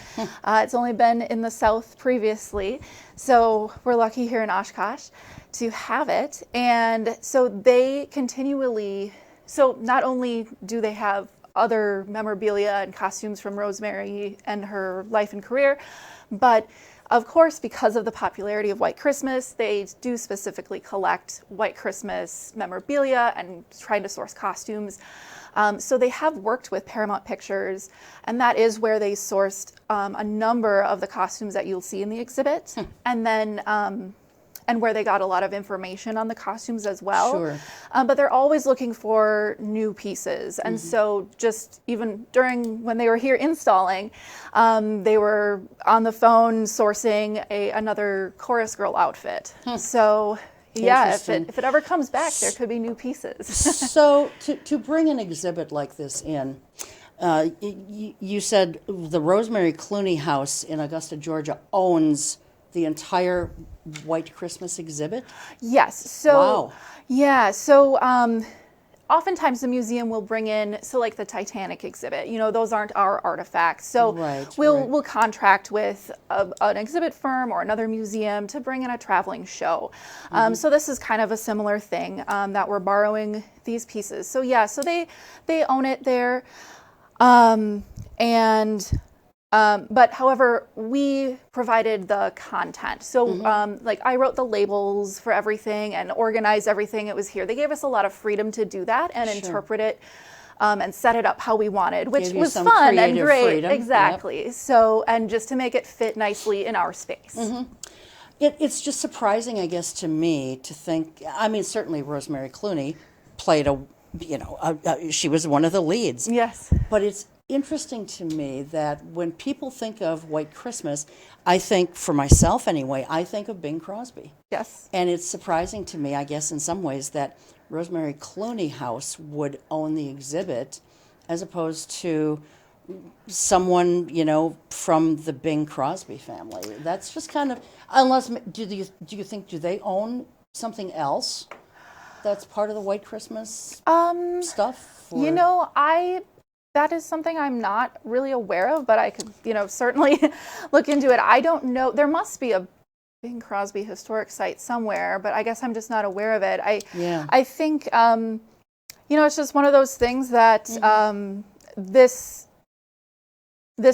Speaker 9: it's only been in the South previously. So we're lucky here in Oshkosh to have it. And so they continually, not only do they have other memorabilia and costumes from Rosemary and her life and career, but of course, because of the popularity of White Christmas, they do specifically collect White Christmas memorabilia and trying to source costumes. So they have worked with Paramount Pictures, and that is where they sourced a number of the costumes that you'll see in the exhibit. And then and where they got a lot of information on the costumes as well.
Speaker 1: Sure.
Speaker 9: But they're always looking for new pieces. And so just even during when they were here installing, they were on the phone sourcing another chorus girl outfit. So yeah, if it ever comes back, there could be new pieces.
Speaker 1: So to bring an exhibit like this in, you said the Rosemary Clooney House in Augusta, Georgia owns the entire White Christmas exhibit?
Speaker 9: Yes. So,
Speaker 1: wow.
Speaker 9: Yeah. So, oftentimes the museum will bring in, so like the Titanic exhibit, those aren't our artifacts. So we'll contract with an exhibit firm or another museum to bring in a traveling show. So this is kind of a similar thing, that we're borrowing these pieces. So yeah, so they own it there. But however, we provided the content. So like I wrote the labels for everything and organized everything. It was here. They gave us a lot of freedom to do that and interpret it and set it up how we wanted, which was fun and great.
Speaker 1: Freedom.
Speaker 9: Exactly. Yep. So, and just to make it fit nicely in our space.
Speaker 1: It's just surprising, I guess, to me to think, I mean, certainly Rosemary Clooney played she was one of the leads.
Speaker 9: Yes.
Speaker 1: But it's interesting to me that when people think of White Christmas, I think, for myself anyway, I think of Bing Crosby.
Speaker 9: Yes.
Speaker 1: And it's surprising to me, I guess, in some ways, that Rosemary Clooney House would own the exhibit as opposed to someone, from the Bing Crosby family. That's just kind of, do you think, do they own something else that's part of the White Christmas stuff? Or?
Speaker 9: That is something I'm not really aware of, but I could, certainly look into it. I don't know. There must be a Bing Crosby historic site somewhere, but I guess I'm just not aware of it. I think, it's just one of those things that this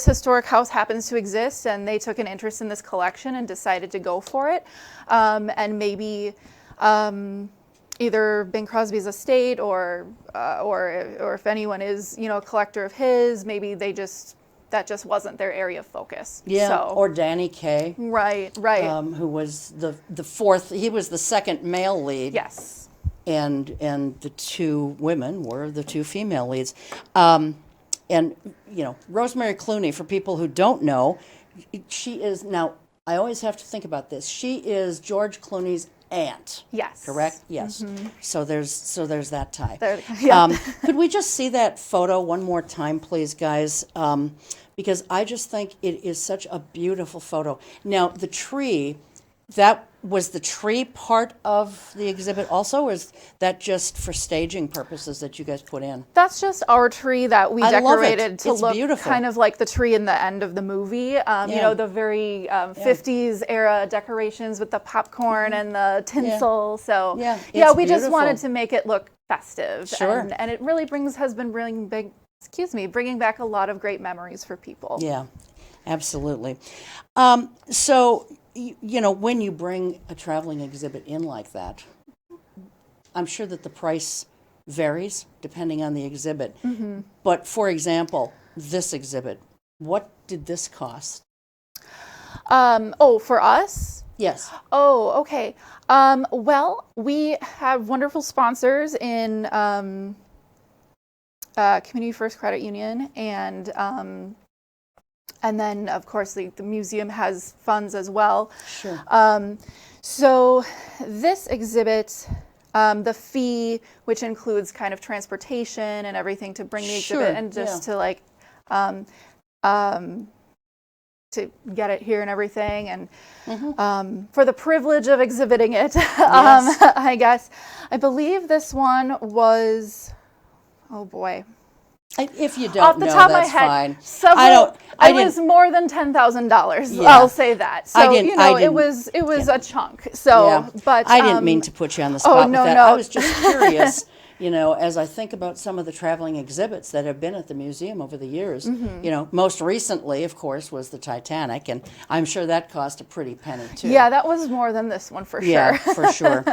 Speaker 9: historic house happens to exist, and they took an interest in this collection and decided to go for it. And maybe either Bing Crosby's estate or if anyone is, a collector of his, maybe that just wasn't their area of focus.
Speaker 1: Yeah,
Speaker 9: so.
Speaker 1: Or Danny Kaye.
Speaker 9: Right.
Speaker 1: Who was the fourth, he was the second male lead.
Speaker 9: Yes.
Speaker 1: And the two women were the two female leads. And, Rosemary Clooney, for people who don't know, she is, now, I always have to think about this, she is George Clooney's aunt.
Speaker 9: Yes.
Speaker 1: Correct? Yes. So there's that tie. Could we just see that photo one more time, please, guys? Because I just think it is such a beautiful photo. Now, the tree, was the tree part of the exhibit also, or is that just for staging purposes that you guys put in?
Speaker 9: That's just our tree that we decorated to look
Speaker 1: beautiful.
Speaker 9: Kind of like the tree in the end of the movie. The very 50s era decorations with the popcorn and the tinsel. So we just wanted to make it look festive.
Speaker 1: Sure.
Speaker 9: And it really has been bringing back a lot of great memories for people.
Speaker 1: Yeah, absolutely. So, when you bring a traveling exhibit in like that, I'm sure that the price varies depending on the exhibit. But for example, this exhibit, what did this cost?
Speaker 9: For us?
Speaker 1: Yes.
Speaker 9: Oh, okay. Well, we have wonderful sponsors in Community First Credit Union, and then, of course, the museum has funds as well.
Speaker 1: Sure.
Speaker 9: So this exhibit, the fee, which includes kind of transportation and everything to bring the exhibit and just to to get it here and everything, and for the privilege of exhibiting it, I guess. I believe this one was, oh boy.
Speaker 1: If you don't
Speaker 9: off the
Speaker 1: know,
Speaker 9: top of my
Speaker 1: that's
Speaker 9: head,
Speaker 1: fine.
Speaker 9: It was more than $10,000. I'll say that. So it was a chunk. So, but
Speaker 1: I didn't mean to put you on the spot with that.
Speaker 9: No.
Speaker 1: I was just curious. As I think about some of the traveling exhibits that have been at the museum over the years, most recently, of course, was the Titanic, and I'm sure that cost a pretty penny too.
Speaker 9: Yeah, that was more than this one for sure.
Speaker 1: Yeah, for sure.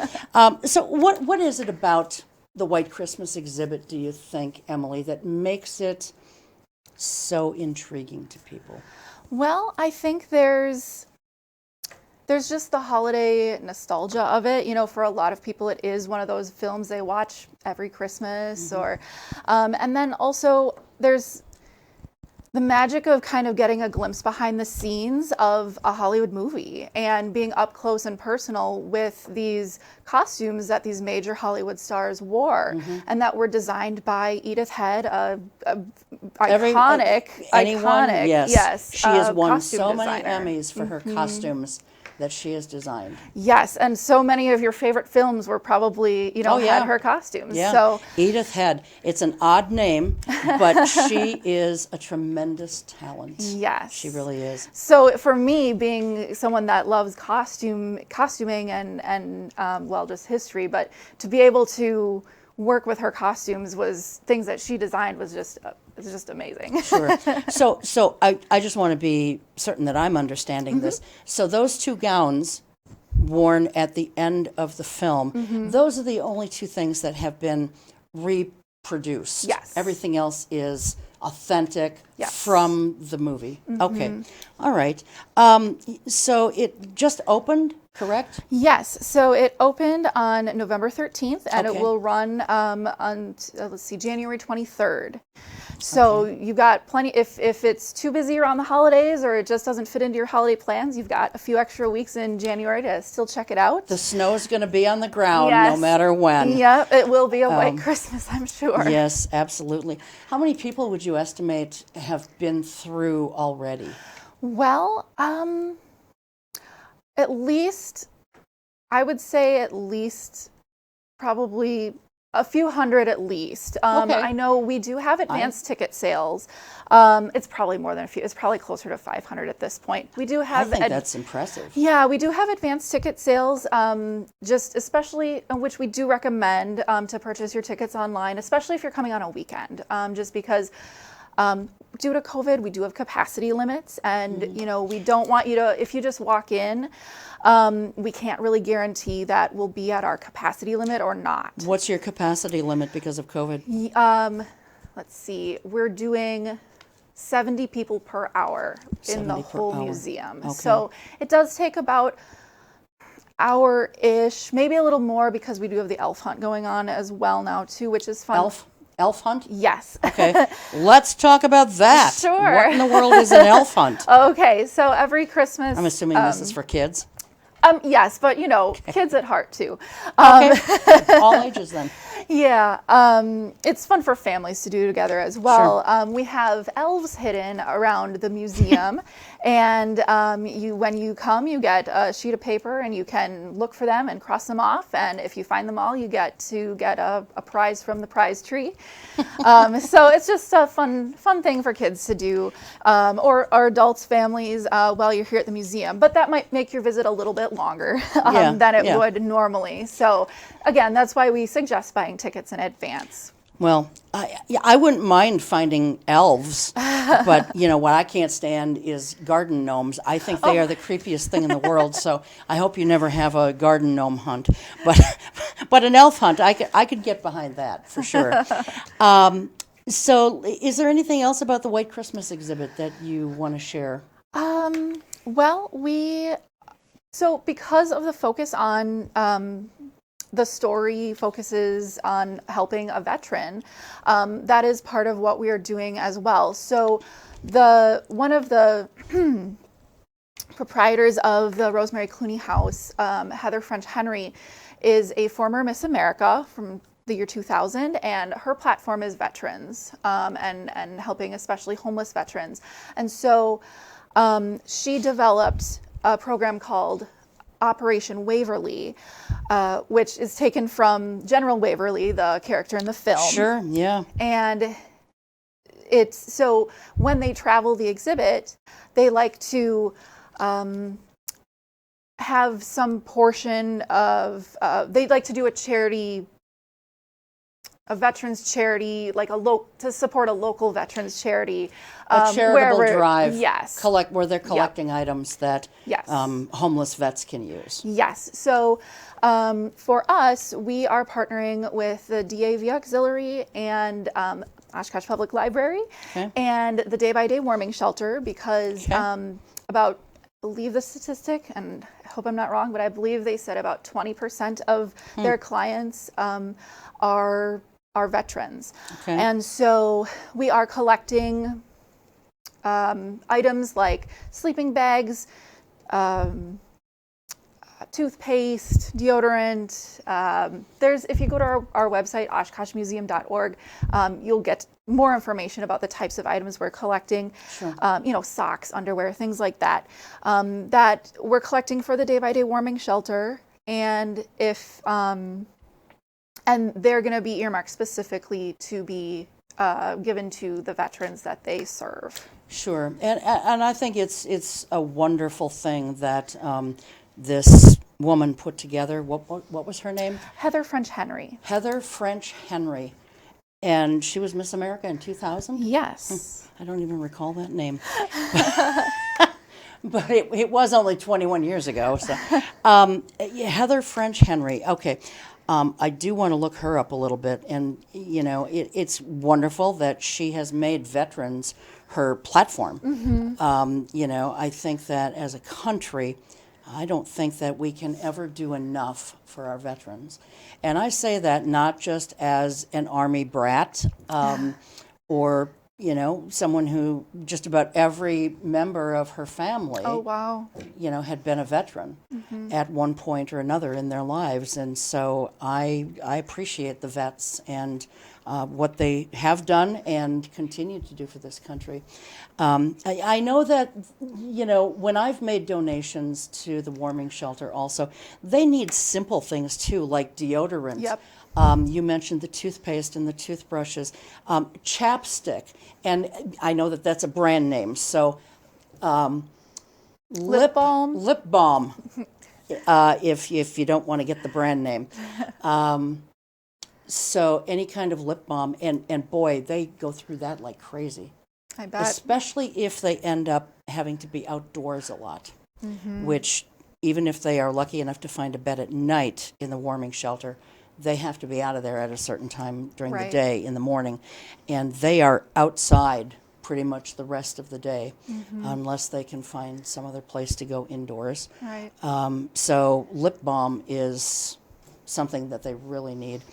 Speaker 1: So, what is it about the White Christmas exhibit, do you think, Emily, that makes it so intriguing to people?
Speaker 9: Well, I think there's there's just the holiday nostalgia of it. You know, for a lot of people, it is one of those films they watch every Christmas, or, and then also there's the magic of kind of getting a glimpse behind the scenes of a Hollywood movie and being up close and personal with these costumes that these major Hollywood stars wore, and that were designed by Edith Head, iconic.
Speaker 1: Yes, she has won
Speaker 9: costume
Speaker 1: so many
Speaker 9: designer.
Speaker 1: Emmys for her costumes that she has designed.
Speaker 9: Yes, and so many of your favorite films were probably, had her costumes.
Speaker 1: Yeah.
Speaker 9: So
Speaker 1: Edith Head. It's an odd name, but she is a tremendous talent.
Speaker 9: yes,
Speaker 1: She really is.
Speaker 9: So for me, being someone that loves costuming and just history, but to be able to work with her costumes was things that she designed was just amazing.
Speaker 1: Sure. So I just want to be certain that I'm understanding this. So those two gowns worn at the end of the film, those are the only two things that have been reproduced.
Speaker 9: Yes.
Speaker 1: Everything else is authentic
Speaker 9: Yes.
Speaker 1: from the movie. Okay. All right. So it just opened, correct?
Speaker 9: Yes, so it opened on November 13th, and
Speaker 1: Okay.
Speaker 9: it will run on January 23rd. So you've got plenty. If it's too busy around the holidays or it just doesn't fit into your holiday plans, you've got a few extra weeks in January to still check it out.
Speaker 1: The snow is going to be on the ground no
Speaker 9: Yes.
Speaker 1: matter when.
Speaker 9: Yeah, it will be a white Christmas, I'm sure.
Speaker 1: Yes, absolutely. How many people would you estimate have been through already?
Speaker 9: Well, at least, I would say at least probably a few hundred at least.
Speaker 1: Okay.
Speaker 9: I know we do have advanced ticket sales. It's probably more than a few. It's probably closer to 500 at this point. We do
Speaker 1: I
Speaker 9: have.
Speaker 1: think that's impressive.
Speaker 9: Yeah, we do have advanced ticket sales, just especially which we do recommend to purchase your tickets online, especially if you're coming on a weekend, just because due to COVID, we do have capacity limits, and we don't want you to, if you just walk in, we can't really guarantee that we'll be at our capacity limit or not.
Speaker 1: What's your capacity limit because of COVID?
Speaker 9: Let's see, we're doing 70 people per hour in the
Speaker 1: 70 per
Speaker 9: whole
Speaker 1: hour.
Speaker 9: museum.
Speaker 1: Okay.
Speaker 9: So it does take about hour-ish, maybe a little more, because we do have the elf hunt going on as well now too, which is fun.
Speaker 1: Elf hunt?
Speaker 9: Yes.
Speaker 1: Okay, let's talk about that.
Speaker 9: Sure.
Speaker 1: What in the world is an elf hunt?
Speaker 9: Okay, so every Christmas.
Speaker 1: I'm assuming this is for kids.
Speaker 9: Yes, but kids at heart too.
Speaker 1: Okay, all ages then.
Speaker 9: Yeah, it's fun for families to do together as well.
Speaker 1: Sure.
Speaker 9: We have elves hidden around the museum, and when you come, you get a sheet of paper, and you can look for them and cross them off. And if you find them all, you get to get a prize from the prize tree. So it's just a fun thing for kids to do, or adults, families, while you're here at the museum. But that might make your visit a little bit longer than it would normally. So again, that's why we suggest buying tickets in advance.
Speaker 1: Well, I wouldn't mind finding elves, but what I can't stand is garden gnomes. I think they are the creepiest thing in the world. So I hope you never have a garden gnome hunt, but an elf hunt, I could get behind that for sure. So, is there anything else about the White Christmas exhibit that you want to share?
Speaker 9: Well, because of the focus on the story focuses on helping a veteran, that is part of what we are doing as well. So one of the proprietors of the Rosemary Clooney House, Heather French Henry, is a former Miss America from the year 2000, and her platform is veterans and helping especially homeless veterans. And so she developed a program called Operation Waverly, which is taken from General Waverly, the character in the film.
Speaker 1: Sure, yeah.
Speaker 9: And it's so when they travel the exhibit, they like to have some portion of, they'd like to do a veterans charity, like to support a local veterans charity.
Speaker 1: A charitable drive.
Speaker 9: Yes.
Speaker 1: Where they're collecting items that
Speaker 9: Yes.
Speaker 1: Homeless vets can use.
Speaker 9: Yes. So for us, we are partnering with the DAV Auxiliary and Oshkosh Public Library and the Day by Day Warming Shelter because I believe the statistic, and hope I'm not wrong, but I believe they said about 20% of their clients are veterans.
Speaker 1: Okay.
Speaker 9: And so we are collecting items like sleeping bags, toothpaste, deodorant. If you go to our website, oshkoshmuseum.org, you'll get more information about the types of items we're collecting.
Speaker 1: Sure.
Speaker 9: Socks, underwear, things like that, that we're collecting for the day-by-day warming shelter. And and they're going to be earmarked specifically to be given to the veterans that they serve.
Speaker 1: Sure, and I think it's a wonderful thing that this woman put together. What was her name?
Speaker 9: Heather French Henry.
Speaker 1: Heather French Henry, and she was Miss America in 2000.
Speaker 9: Yes.
Speaker 1: I don't even recall that name, but it was only 21 years ago. So, Heather French Henry. Okay. I do want to look her up a little bit, and it's wonderful that she has made veterans her platform. I think that as a country, I don't think that we can ever do enough for our veterans, and I say that not just as an Army brat or someone who just about every member of her family,
Speaker 9: Oh, wow.
Speaker 1: had been a veteran at one point or another in their lives. And so I appreciate the vets and what they have done and continue to do for this country. I know that, when I've made donations to the warming shelter also, they need simple things too, like deodorant.
Speaker 9: Yep.
Speaker 1: You mentioned the toothpaste and the toothbrushes, chapstick, and I know that that's a brand name. So,
Speaker 9: Lip balm.
Speaker 1: Lip balm, if you don't want to get the brand name. So any kind of lip balm, and boy, they go through that like crazy.
Speaker 9: I bet.
Speaker 1: Especially if they end up having to be outdoors a lot, which even if they are lucky enough to find a bed at night in the warming shelter, they have to be out of there at a certain time during the day in the morning, and they are outside pretty much the rest of the day unless they can find some other place to go indoors.
Speaker 9: Right.
Speaker 1: So lip balm is something that they really need.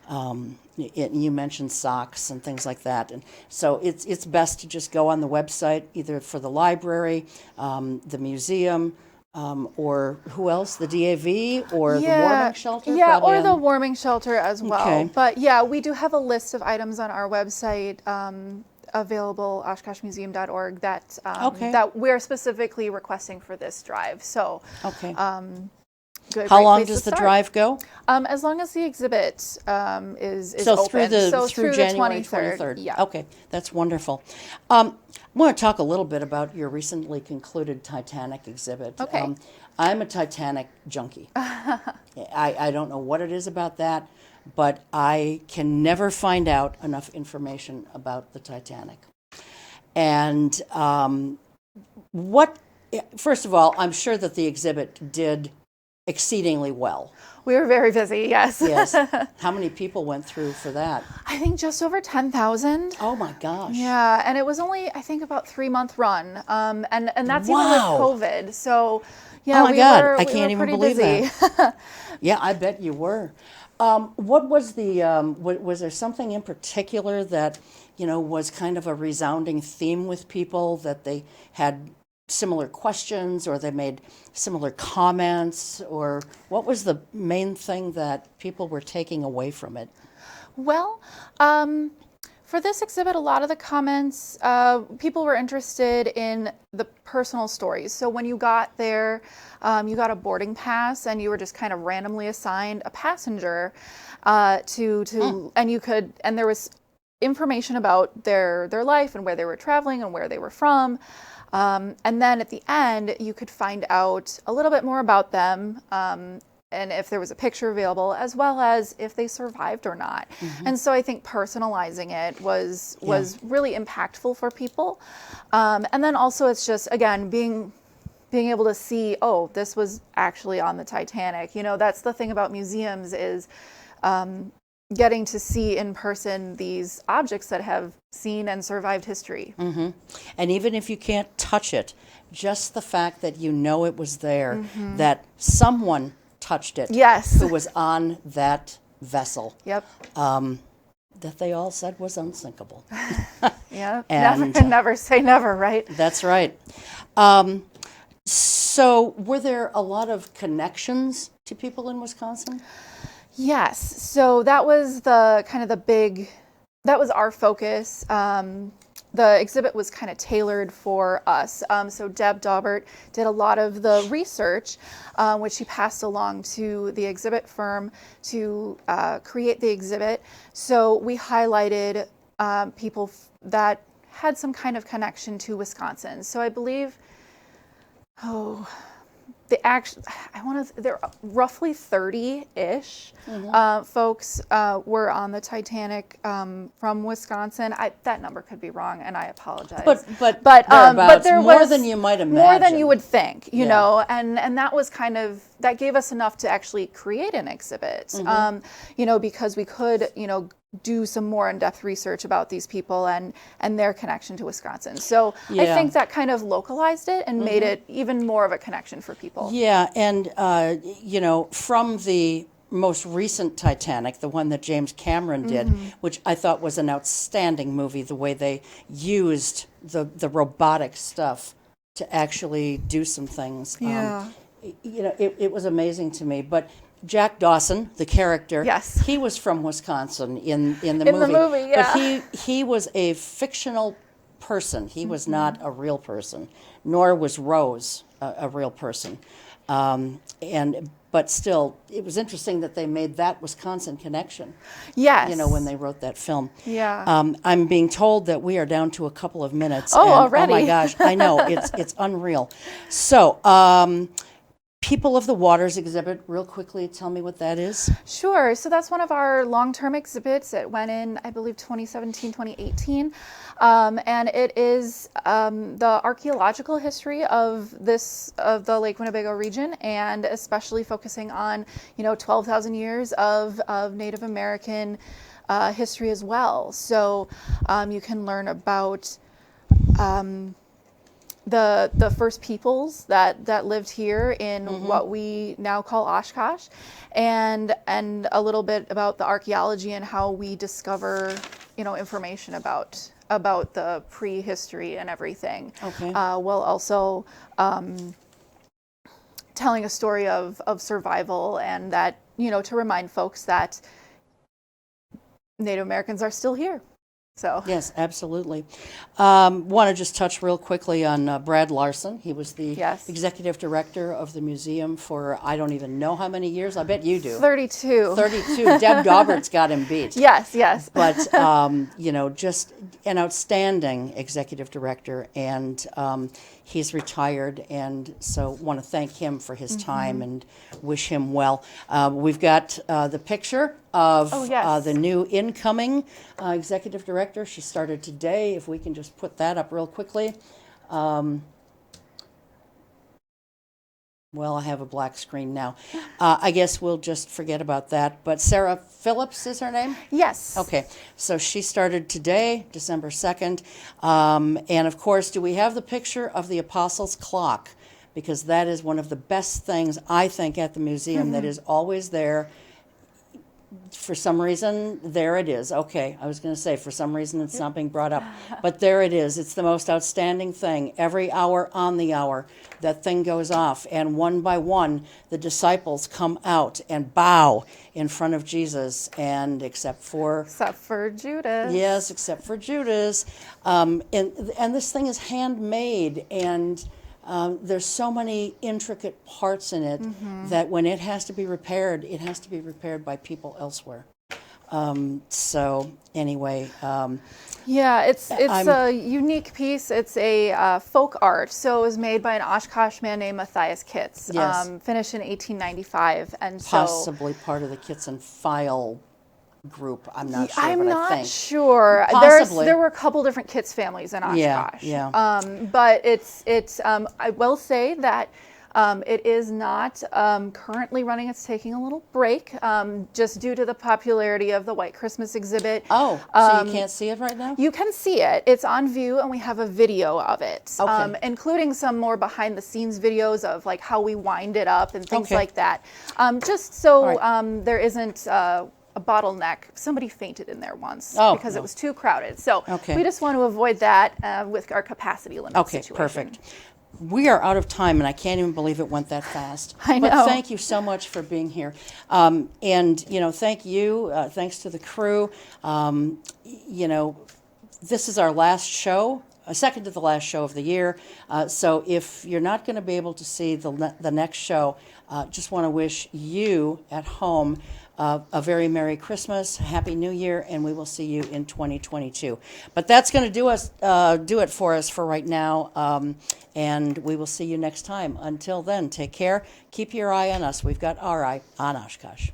Speaker 1: You mentioned socks and things like that, and so it's best to just go on the website either for the library, the museum, or who else? The DAV or the warming shelter?
Speaker 9: Yeah,
Speaker 1: Probably
Speaker 9: or the
Speaker 1: on-
Speaker 9: warming shelter as well.
Speaker 1: Okay.
Speaker 9: But yeah, we do have a list of items on our website available, oshkoshmuseum.org, that that we're specifically requesting for this drive. So,
Speaker 1: Okay.
Speaker 9: good.
Speaker 1: How
Speaker 9: great
Speaker 1: long
Speaker 9: place to
Speaker 1: does the
Speaker 9: start.
Speaker 1: drive go?
Speaker 9: As long as the exhibit is
Speaker 1: So
Speaker 9: open.
Speaker 1: through January 23rd.
Speaker 9: Yeah.
Speaker 1: Okay, that's wonderful. I want to talk a little bit about your recently concluded Titanic exhibit.
Speaker 9: Okay.
Speaker 1: I'm a Titanic junkie. I don't know what it is about that, but I can never find out enough information about the Titanic. And first of all, I'm sure that the exhibit did exceedingly well.
Speaker 9: We were very busy, yes.
Speaker 1: Yes. How many people went through for that?
Speaker 9: I think just over 10,000.
Speaker 1: Oh my gosh.
Speaker 9: Yeah, and it was only, I think, about 3-month run. And that's
Speaker 1: Wow.
Speaker 9: even with COVID. So, yeah,
Speaker 1: Oh my
Speaker 9: we
Speaker 1: God,
Speaker 9: were,
Speaker 1: I
Speaker 9: we
Speaker 1: can't
Speaker 9: were
Speaker 1: even
Speaker 9: pretty
Speaker 1: believe
Speaker 9: busy.
Speaker 1: that. Yeah, I bet you were. What was the, was there something in particular that, was kind of a resounding theme with people, that they had similar questions or they made similar comments, or what was the main thing that people were taking away from it?
Speaker 9: Well, for this exhibit, a lot of the comments, people were interested in the personal stories. So when you got there, you got a boarding pass and you were just kind of randomly assigned a passenger and there was information about their life and where they were traveling and where they were from. And then at the end, you could find out a little bit more about them, and if there was a picture available, as well as if they survived or not. And so I think personalizing it was really impactful for people. And then also it's just, again, being able to see, oh, this was actually on the Titanic. That's the thing about museums is getting to see in person these objects that have seen and survived history.
Speaker 1: Mm-hmm. And even if you can't touch it, just the fact that you know it was there, that someone touched it,
Speaker 9: Yes.
Speaker 1: who was on that vessel,
Speaker 9: Yep.
Speaker 1: that they all said was unsinkable.
Speaker 9: Yeah.
Speaker 1: And,
Speaker 9: never say never, right?
Speaker 1: That's right. So were there a lot of connections to people in Wisconsin?
Speaker 9: Yes. So that was that was our focus. The exhibit was kind of tailored for us. So Deb Daubert did a lot of the research, which she passed along to the exhibit firm to create the exhibit. So we highlighted people that had some kind of connection to Wisconsin. So I believe, there are roughly 30-ish folks were on the Titanic from Wisconsin. That number could be wrong, and I apologize.
Speaker 1: But
Speaker 9: there
Speaker 1: more
Speaker 9: was
Speaker 1: than you might imagine.
Speaker 9: more than you would think, you know, and that was that gave us enough to actually create an exhibit, because we could, do some more in-depth research about these people and their connection to Wisconsin. So I think that kind of localized it and made it even more of a connection for people.
Speaker 1: Yeah, and from the most recent Titanic, the one that James Cameron did, which I thought was an outstanding movie, the way they used the robotic stuff to actually do some things.
Speaker 9: Yeah.
Speaker 1: It was amazing to me. But Jack Dawson, the character,
Speaker 9: Yes.
Speaker 1: he was from Wisconsin in the movie.
Speaker 9: In the movie, yeah.
Speaker 1: But he was a fictional person. He was not a real person, nor was Rose a real person. But still, it was interesting that they made that Wisconsin connection.
Speaker 9: Yes.
Speaker 1: When they wrote that film.
Speaker 9: Yeah.
Speaker 1: I'm being told that we are down to a couple of minutes.
Speaker 9: Oh,
Speaker 1: and,
Speaker 9: already?
Speaker 1: Oh my gosh, I know, it's unreal. So, People of the Waters exhibit, real quickly, tell me what that is.
Speaker 9: Sure. So that's one of our long-term exhibits. It went in, I believe, 2017, 2018. And it is the archaeological history of the Lake Winnebago region, and especially focusing on, 12,000 years of Native American history as well. So you can learn about the first peoples that lived here in what we now call Oshkosh, and a little bit about the archaeology and how we discover, information about the prehistory and everything.
Speaker 1: Okay.
Speaker 9: While also telling a story of survival, and that, to remind folks that Native Americans are still here. So.
Speaker 1: Yes, absolutely. Want to just touch real quickly on Brad Larson. He was the executive director of the museum for I don't even know how many years. I bet you do.
Speaker 9: 32.
Speaker 1: 32. Deb Daubert's got him beat.
Speaker 9: Yes.
Speaker 1: But, just an outstanding executive director, and he's retired, and so want to thank him for his time and wish him well. We've got the picture of the new incoming executive director. She started today. If we can just put that up real quickly. Well, I have a black screen now. I guess we'll just forget about that. But Sarah Phillips is her name?
Speaker 9: Yes.
Speaker 1: Okay. So she started today, December 2nd. And of course, do we have the picture of the Apostles' Clock? Because that is one of the best things, I think, at the museum that is always there. For some reason, there it is. Okay, I was going to say, for some reason, it's not being brought up. But there it is. It's the most outstanding thing. Every hour on the hour, that thing goes off. And one by one, the disciples come out and bow in front of Jesus. And except for
Speaker 9: Judas.
Speaker 1: Yes, except for Judas. And this thing is handmade, and there's so many intricate parts in it that when it has to be repaired, it has to be repaired by people elsewhere. So anyway.
Speaker 9: It's a unique piece. It's a folk art. So it was made by an Oshkosh man named Matthias Kitz, finished in 1895. And
Speaker 1: possibly part of the Kitz and File group. I'm not sure.
Speaker 9: I'm
Speaker 1: but
Speaker 9: not
Speaker 1: I think.
Speaker 9: sure.
Speaker 1: Possibly.
Speaker 9: There were a couple different Kitz families in Oshkosh.
Speaker 1: Yeah.
Speaker 9: But it's I will say that It is not currently running. It's taking a little break just due to the popularity of the White Christmas exhibit.
Speaker 1: Oh, so you can't see it right now?
Speaker 9: You can see it. It's on view, and we have a video of it,
Speaker 1: Okay.
Speaker 9: Including some more behind-the-scenes videos of like how we wind it up and things
Speaker 1: Okay.
Speaker 9: like that. Just so
Speaker 1: All right.
Speaker 9: there isn't a bottleneck. Somebody fainted in there once
Speaker 1: Oh,
Speaker 9: because
Speaker 1: no.
Speaker 9: it was too crowded. So
Speaker 1: Okay.
Speaker 9: we just want to avoid that with our capacity limit
Speaker 1: Okay,
Speaker 9: situation.
Speaker 1: perfect. We are out of time, and I can't even believe it went that fast.
Speaker 9: I know.
Speaker 1: But thank you so much for being here. And, thank you. Thanks to the crew. This is our last show, second to the last show of the year. So if you're not going to be able to see the next show, just want to wish you at home a very Merry Christmas, Happy New Year, and we will see you in 2022. But that's going to do it for us for right now, and we will see you next time. Until then, take care. Keep your eye on us. We've got our eye on Oshkosh.